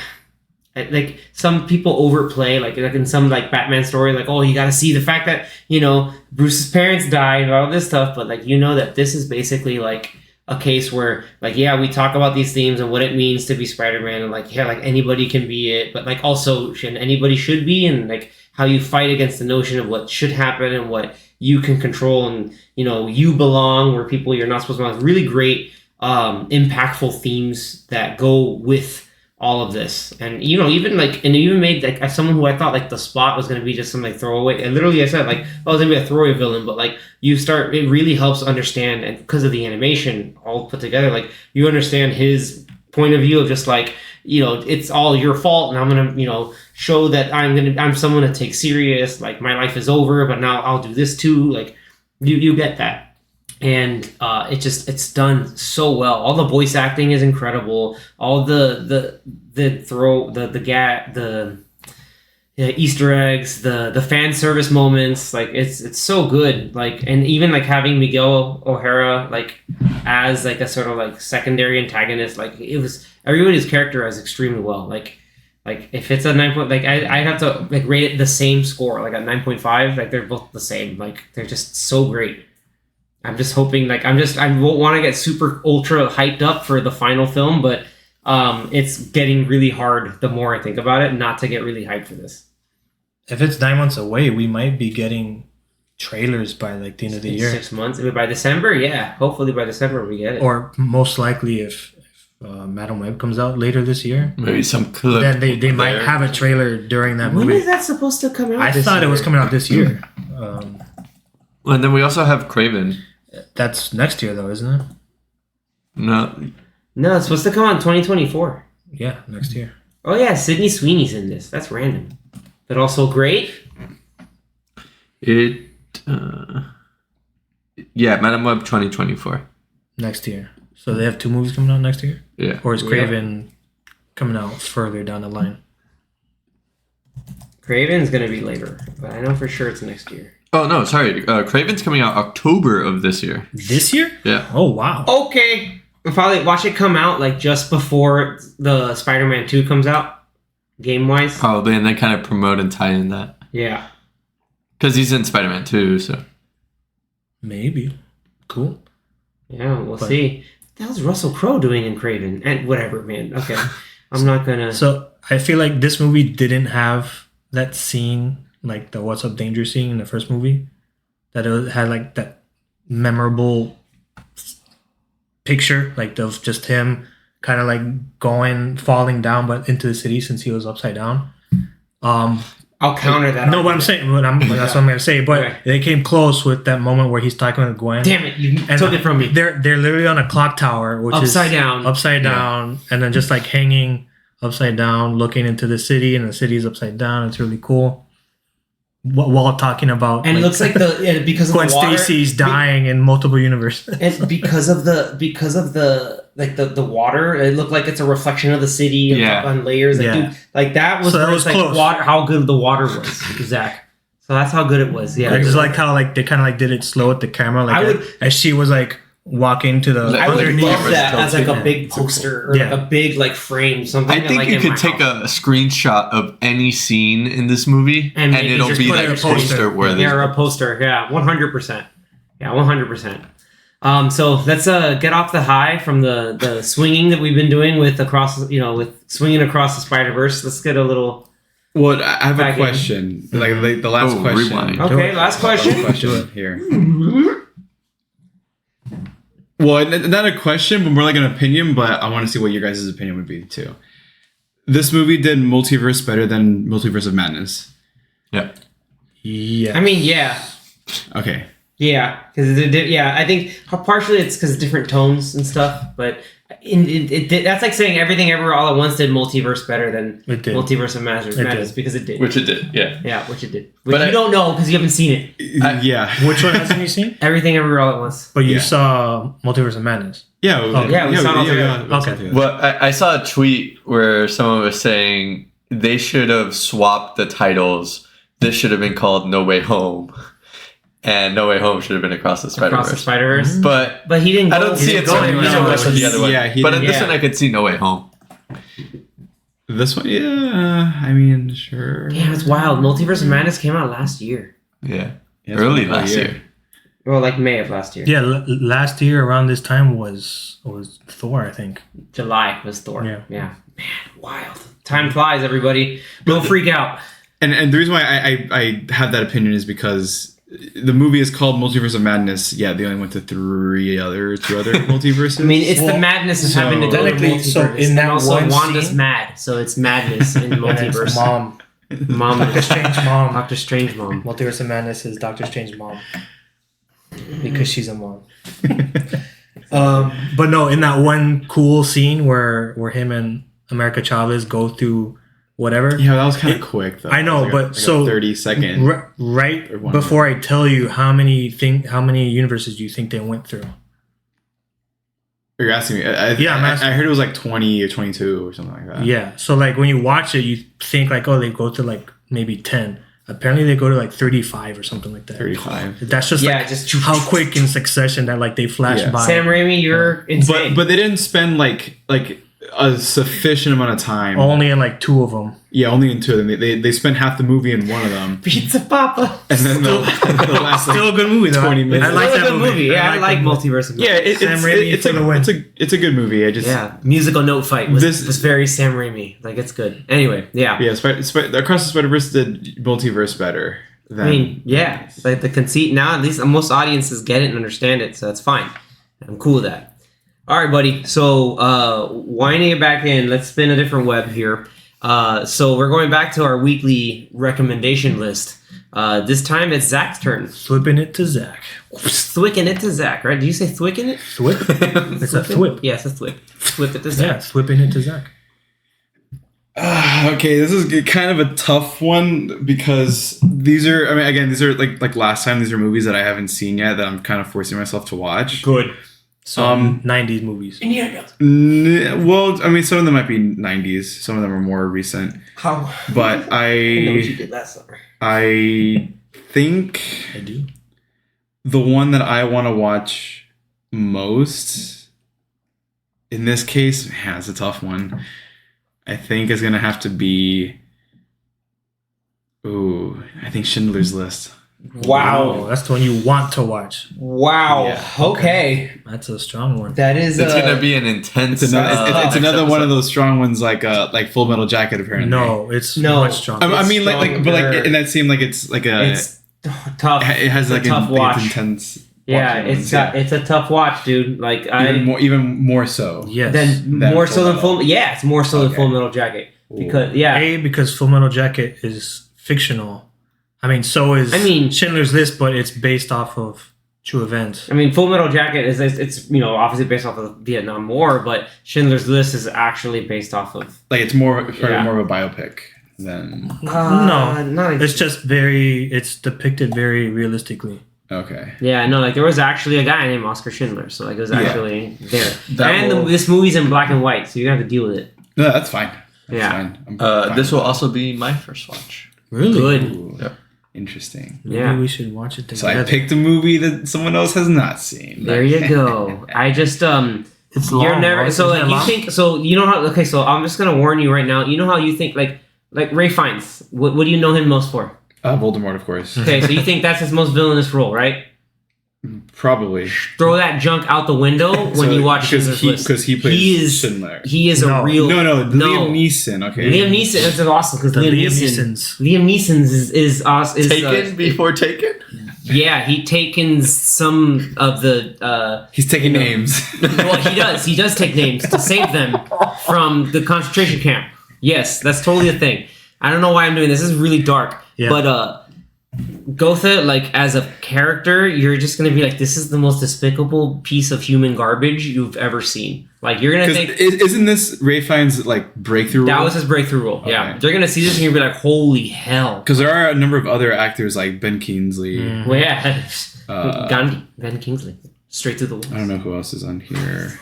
like some people overplay like in some like Batman story, like oh you got to see the fact that Bruce's parents died and all this stuff, but like that this is basically like a case where like yeah we talk about these themes and what it means to be Spider-Man, and like yeah like anybody can be it, but like also anybody should be, and like how you fight against the notion of what should happen and what you can control, and you belong where people you're not supposed to belong. Really great impactful themes that go with all of this, and even made like as someone who I thought like the Spot was going to be just some like throwaway, and literally I said like oh it's going to be a throwaway villain, but like it really helps understand, and because of the animation all put together, like you understand his point of view of just like it's all your fault, and I'm gonna show that I'm someone to take serious, like my life is over, but now I'll do this too. Like you get that. And it's done so well. All the voice acting is incredible. All the Easter eggs, the fan service moments, like it's so good. Like, and even like having Miguel O'Hara like as like a sort of like secondary antagonist, like it was everybody's characterized extremely well. Like if it's a 9 point, like I'd have to like rate it the same score, like a 9.5. Like they're both the same. Like they're just so great. I'm just hoping, like I won't want to get super ultra hyped up for the final film, but it's getting really hard the more I think about it, not to get really hyped for this. If it's 9 months away, we might be getting trailers by like the end of the year. 6 months. I mean, by December, yeah. Hopefully by December we get it. Or most likely if Madam Web comes out later this year, Maybe some clip. then they might have a trailer during that When movie. is that supposed to come out? I this thought it year? was coming out this year. And then we also have Craven. That's next year though, isn't it? No, No, it's supposed to come out in 2024. Yeah, next year. Oh yeah, Sydney Sweeney's in this. That's random, but also great. it. Yeah, Madam Web 2024. Next year. So they have 2 movies coming out next year? Yeah. Or is Craven coming out further down the line? Craven's gonna be later, but I know for sure it's next year. Oh no, sorry. Craven's coming out October of this year. This year? Yeah. Oh wow. Okay, we'll probably watch it come out like just before the Spider-Man 2 comes out, game wise. Probably, and they kind of promote and tie in that. Yeah. Because he's in Spider-Man 2, so. Maybe. Cool. Yeah, we'll see. What the hell's Russell Crowe doing in Craven? And whatever, man. Okay. I'm not gonna... So I feel like this movie didn't have that scene, like the What's Up Danger scene in the first movie. That it had like that memorable picture, like of just him kind of like falling down, but into the city since he was upside down. I'll counter that. No, what I'm saying, that's what I'm gonna say. But Okay. they came close with that moment where he's talking with Gwen. Damn it, you And took it from me. They're literally on a clock tower, which Upside is down. upside down, and then just like hanging upside down, looking into the city, and the city's upside down. It's really cool. While talking about, And it looks like because of Gwen the water, Stacy's dying in multiple universes. and because of the like the water, it looked like it's a reflection of the city Yeah. on layers. Like, Yeah. dude, like that was, So that where was it's like close. water, how good the water was, Zach. So that's how good it was. Yeah, It's like how like they kind of like did it slow at the camera, like I would- as she was like walking to the I would underneath. love that as like a Yeah. big poster or Yeah. like a big like frame, something. I think like you in could my take house. a screenshot of any scene in this movie, And and maybe it'll just be put like it in a poster. poster worthy. Yeah, a poster. Yeah, 100%. Yeah, 100%. So let's get off the high from the swinging that we've been doing with swinging across the Spider-Verse. Let's get a little. Well, I have Back a in. question. Like the last Oh, question. rewind. Okay, last question. Question here. Well, not a question, but more like an opinion. But I want to see what your guys' opinion would be too. This movie did Multiverse better than Multiverse of Madness. Yeah. Yeah. I mean, yeah. Okay. Yeah, because I think partially it's because different tones and stuff, but that's like saying Everything Everywhere All at Once did Multiverse better than It did. Multiverse of Madness did. because it did. Which it did, yeah. Yeah, which it did. Which But you don't know because you haven't seen it. Yeah. Which one hasn't you seen? Everything Everywhere All at Once. But you Yeah. saw Multiverse of Madness. Yeah. Yeah, we saw it all together. we saw it Okay. together. Well, I saw a tweet where someone was saying they should have swapped the titles. This should have been called No Way Home. And No Way Home should have been Across the Across the Spider-Verse. Spider-Verse. But He didn't. I don't see it so anywhere. much the other way. Yeah, but in this yeah. one, I could see No Way Home. This one, yeah. I mean, sure. Damn, it's wild. Multiverse of Madness came out last year. Yeah. Yeah, it's Early been a last year. year. Well, like May of last year. Yeah, last year around this time was Thor, I think. July was Thor. Yeah. Man, wild. Time flies, everybody. Don't freak out. And the reason why I have that opinion is because the movie is called Multiverse of Madness. Yeah, they only went to two other multiverses. I mean, it's the Well, madness of so having to go to technically, multiverse. so in that and also, one Wanda's scene- mad, so it's madness in And it's multiverse. Mom. Mom, Doctor Strange mom. Doctor Strange mom. Multiverse of Madness is Doctor Strange mom. Because she's a mom. But no, in that one cool scene where him and America Chavez go through whatever. yeah, that was kind of quick though. I know, It was like but so 30-second. right or one before I tell you how many universes do you think they went through? You're asking me. Yeah, I'm asking. I heard it was like 20 or 22 or something like that. Yeah. So like when you watch it, you think like, oh, they go to like maybe 10. Apparently they go to like 35 or something like that. 35. That's just Yeah, like just how quick in succession that like they flash Yeah. by. Sam Raimi, you're insane. But they didn't spend like a sufficient amount of time. Only in like 2 of them. Yeah, only in 2 of them. They spent half the movie in one of them, Pizza Papa. and then the last like, Still a good movie though. 20 minutes. I like Still a that good movie. Yeah, I like that movie. Multiverse of yeah, Madness. Sam Raimi it's for the win. it's a good movie. I just Yeah, musical note fight was This- very Sam Raimi. Like, it's good. Anyway, yeah. yeah. Across the Spider-Verse did Multiverse better. Than, I mean, yeah, like the conceit now, at least most audiences get it and understand it, so that's fine. I'm cool with that. All right, buddy. So, winding it back in, let's spin a different web here. So we're going back to our weekly recommendation list. This time it's Zach's turn. Flipping it to Zach. Thwicking it to Zach, right? Did you say thwicking it? Thwip? It's a thwip. Yeah, it's a thwip. Thwip it to Yeah, Zach. flipping it to Zach. Okay, this is kind of a tough one because these are. I mean, again, these are like last time. These are movies that I haven't seen yet that I'm kind of forcing myself to watch. Good. Some 90s movies. Well, I mean, some of them might be 90s. Some of them are more recent. How? But I know what you did last summer. I think I do. the one that I want to watch most in this case, yeah, it's a tough one. I think is gonna have to be. Ooh, I think Schindler's List. Wow. That's the one you want to watch. Wow. Yeah. Okay. That's a strong one. That is. It's gonna be an intense. It's another, it's next another one of episode. those strong ones like Full Metal Jacket apparently. No, it's No. much stronger. I mean like but stronger. like in that scene like it's like a It's tough. it has It's like a tough watch. it's intense. Yeah, watching it's ones, it's a tough watch, dude. Like even more so. Yes. then Than more so Full than Metal. full. Yeah, it's more so than Okay. Full Metal Jacket Ooh. because yeah. A, because Full Metal Jacket is fictional. I mean, so is I mean- Schindler's List, but it's based off of true events. I mean, Full Metal Jacket is it's obviously based off of the Vietnam War, but Schindler's List is actually based off of Like it's probably Yeah. more of a biopic than No, not It's just it's depicted very realistically. okay. yeah, no, like there was actually a guy named Oscar Schindler, so like it was Yeah. actually there. That And will- this movie's in black and white, so you have to deal with it. No, that's fine. That's Yeah. fine. I'm fine This will with also be my first watch. Really? Good. that. Ooh, Yeah. Interesting. Maybe Yeah. we should watch it So together. I picked a movie that someone else has not seen. There you go. I just It's you're long, never right? so Isn't like it you long? think so you know how okay so I'm just gonna warn you right now. You know how you think like Ray Fiennes. What do you know him most for? Voldemort, of course. Okay, so you think that's his most villainous role, right? Probably. Throw that junk out the window when So, you watch Schindler's List. because he plays He is Schindler. he is a No. real No, Liam Neeson. Okay. Liam Neeson. That's awesome because The Liam Neesons. Neeson's is awesome. Is, Taken before Taken. yeah, he taken some of the. He's taking names. Well, he does. He does take names to save them from the concentration camp. Yes, that's totally a thing. I don't know why I'm doing this. This is really dark. Yeah. But Gotha, like as a character, you're just gonna be like, this is the most despicable piece of human garbage you've ever seen. Like you're gonna think Isn't this Ray Fiennes' like breakthrough? that was his breakthrough role. Yeah, Okay. they're gonna see this and you're gonna be like, holy hell. Because there are a number of other actors like Ben Kingsley. Mm. Well, yeah, Uh, Ben Kingsley, straight through the wall. I don't know who else is on here.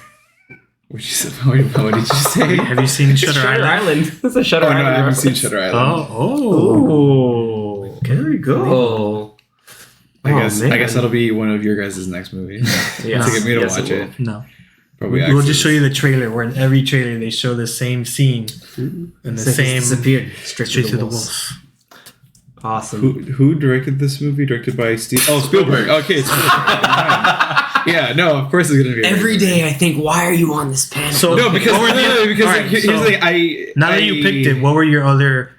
What did you say? Have you seen Shutter Shutter Island? Island. That's a Shutter Oh no, Island. I haven't seen reference. Shutter Island. Oh. There we go. I guess man. that'll be one of your guys' next movies. Yeah. To get me to Yes, watch it it. No. Probably We'll just show Axis. you the trailer where in every trailer they show the same scene and the It's like same it's disappeared straight straight to to the the walls. walls. Awesome. Who directed this movie? Directed by Spielberg. Okay, it's Spielberg. Yeah, no, of course it's gonna be Every day I think, why are you on this panel? So No, because Alright, like, here's so the thing. now that you picked it, what were your other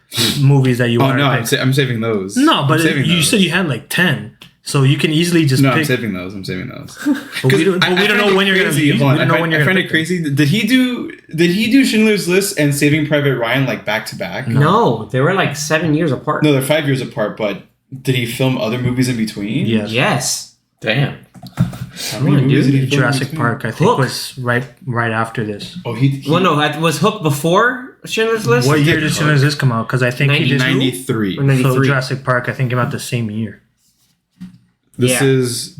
movies that you Oh wanted no, to I'm, pick? I'm saving those. No, but I'm saving you those. said you had like 10. So you can easily just No, I'm pick. saving those. I'm saving those. But we don't know when you're going to be. be. Hold on, We don't know when you're I going find to it crazy. Did he do Schindler's List and Saving Private Ryan like back to back? No, they were like 7 years apart. No, they're 5 years apart. But did he film other movies in between? Yes. Yes. Damn. How many Come on, movies dude. did he film in Jurassic between? Park, I think, Hook. was right after this. Oh, he Well, no, that was Hook before Schindler's List. What did year did Hook. Schindler's List come out? Because I think he did. 93. Or 93. So Jurassic Park, I think, came out the same year. This Yeah. is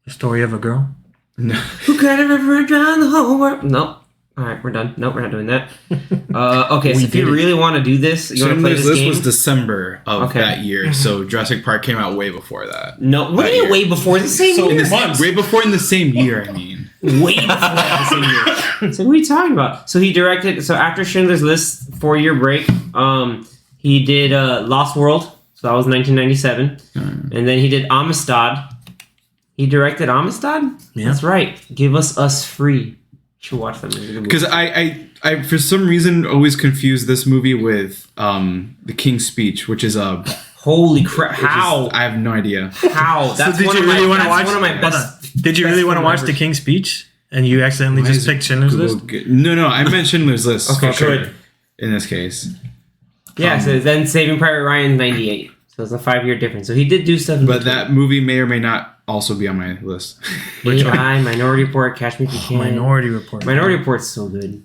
The story of a girl. no. Who could have ever drowned the whole world? No. All right, we're done. Nope, we're not doing that. Okay, so We if you did it. really want to do this, you want to play Schindler's this List game? was December of Okay. that year, so Jurassic Park came out way before that. No, what That do you year. way before the same So year? months. Way before in the same year, I mean. Way before the same year. So what are you talking about? So he directed. So after Schindler's List, 4-year break, he did Lost World. So that was 1997, and then he did Amistad. He directed Amistad. Yeah. That's right. Give us free. You should watch that movie. Because I for some reason always confuse this movie with The King's Speech, which is a Holy crap! How? I have no idea. How? That's did one you of my. really want to That's watch? one of my hold best. on. Did you really best want to watch remembers. The King's Speech and you accidentally Why just is it picked Schindler's Google List? No, I meant Schindler's List. Okay, for sure, good. in this case. Yeah. So then Saving Private Ryan 98. So it's a 5-year difference. So he did do stuff. In But between. that movie may or may not also be on my list. Which one? AI, Minority Report, Catch Me If You Can. Minority Report. Minority Report's so good.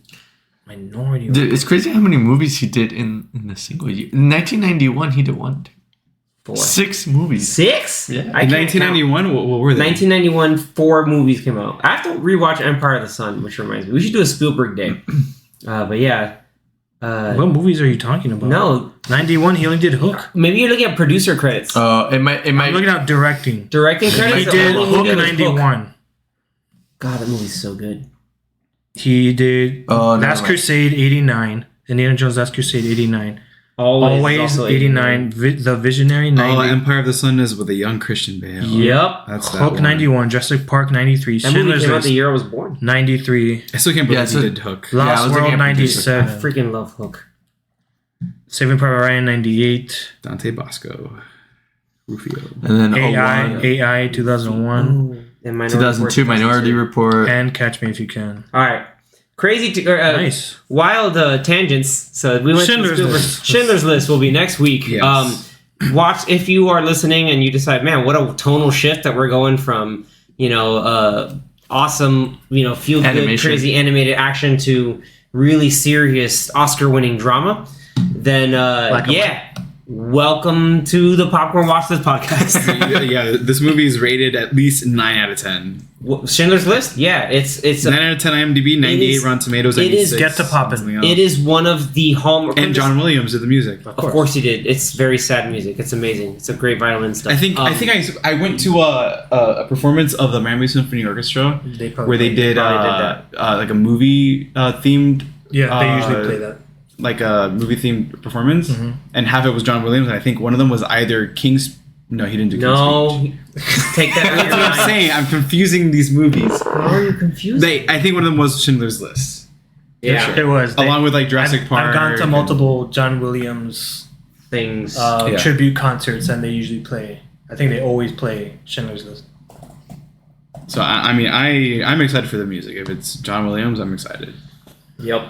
Minority Dude, Report. it's crazy how many movies he did in the single year. In 1991, he did 6 movies. 6? Yeah. I In can't count. 1991, what were they? 1991, 4 movies came out. I have to rewatch Empire of the Sun, which reminds me. We should do a Spielberg day. But yeah. What movies are you talking about? No. 91, he only did Hook. Maybe you're looking at producer credits. It might. I'm looking at directing. Directing credits? He the did only Hook movie was 91. God, that movie's so good. He did Oh, never Last mind. Crusade 89. Indiana Jones Last Crusade 89. Always, Always also 89. The Visionary 90. Oh, Empire of the Sun is with a young Christian Bale. Yep. That's that Hook one. 91. Jurassic Park 93. That movie Schindler's came out List the year I was born. 93. I still can't Yeah, believe so- he did Hook. I Lost was looking World at producer. I 97. freaking love Hook. Saving Private Ryan 98. Dante Bosco. Rufio. And then AI 01, 2001. Ooh, and Minority 2002, Report, Minority Report. And Catch Me If You Can. All right. Crazy, Nice. wild tangents. So we went Schindler's to Spielberg. List. Schindler's List will be next week. Yes. Watch if you are listening and you decide, man, what a tonal shift that we're going from, awesome, feel good, Animation. crazy animated action to really serious Oscar-winning drama. Then welcome to the Popcorn Watchlist podcast. Yeah, this movie is rated at least 9 out of 10. Schindler's List, yeah, it's 9 out of 10 IMDb, 98 is- Rotten Tomatoes, it is- 96, Get to poppin'. something else. it is one of the hallmark. And John Williams did the music. Of course he did. It's very sad music. It's amazing. It's a great violin stuff. I think I went to a performance of the Miami Symphony Orchestra where they did like a movie themed Yeah, they usually play that. like a movie themed performance, Mhm. and half it was John Williams, and I think one of them was either King's. No, he didn't do King's Speech. No, take that. That's what I'm saying. I'm confusing these movies. How are you confused? I think one of them was Schindler's List, yeah, sure. It was. along with like Jurassic Park. I've gone to and- multiple John Williams things. Yeah. tribute concerts, and they usually play. I think they always play Schindler's List. So I'm excited for the music. If it's John Williams, I'm excited. Yep.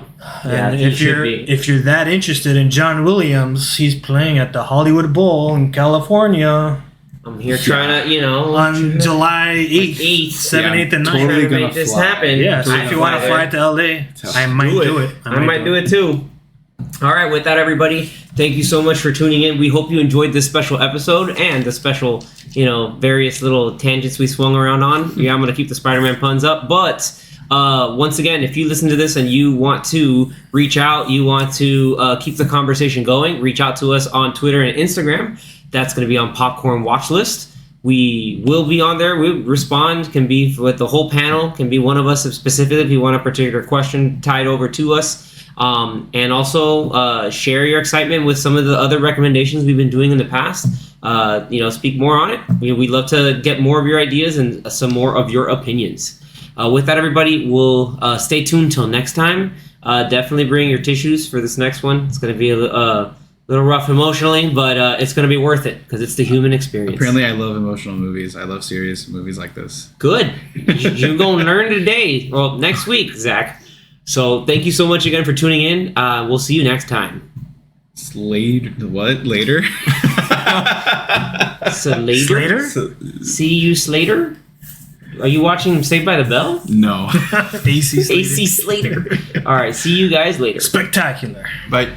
Yeah, And he if should be. you're that interested in John Williams, he's playing at the Hollywood Bowl in California I'm here trying to, on July 8th, 8th. 7th, Yeah, 8th, and 9th. totally trying to gonna make this fly. happen. Yeah, so I if you want to fly to LA, I might do it. I might do it too. All right, with that, everybody, thank you so much for tuning in. We hope you enjoyed this special episode and the special, various little tangents we swung around on. Yeah, I'm going to keep the Spider-Man puns up. But once again, if you listen to this and you want to reach out, you want to keep the conversation going, reach out to us on Twitter and Instagram. That's going to be on Popcorn Watchlist. We will be on there. We respond, can be with the whole panel, can be one of us specifically if you want a particular question tied over to us. And also share your excitement with some of the other recommendations we've been doing in the past. Speak more on it. We'd love to get more of your ideas and some more of your opinions. With that, everybody, we'll stay tuned till next time. Definitely bring your tissues for this next one. It's going to be a little rough emotionally, but it's going to be worth it because it's the human experience. Apparently, I love emotional movies. I love serious movies like this. Good. You're going to learn today. Well, next week, Zach. So thank you so much again for tuning in. We'll see you next time. What? Later? So later? Slater? See you Slater? Are you watching Saved by the Bell? No. AC Slater. AC Slater. All right. See you guys later. Spectacular. Bye.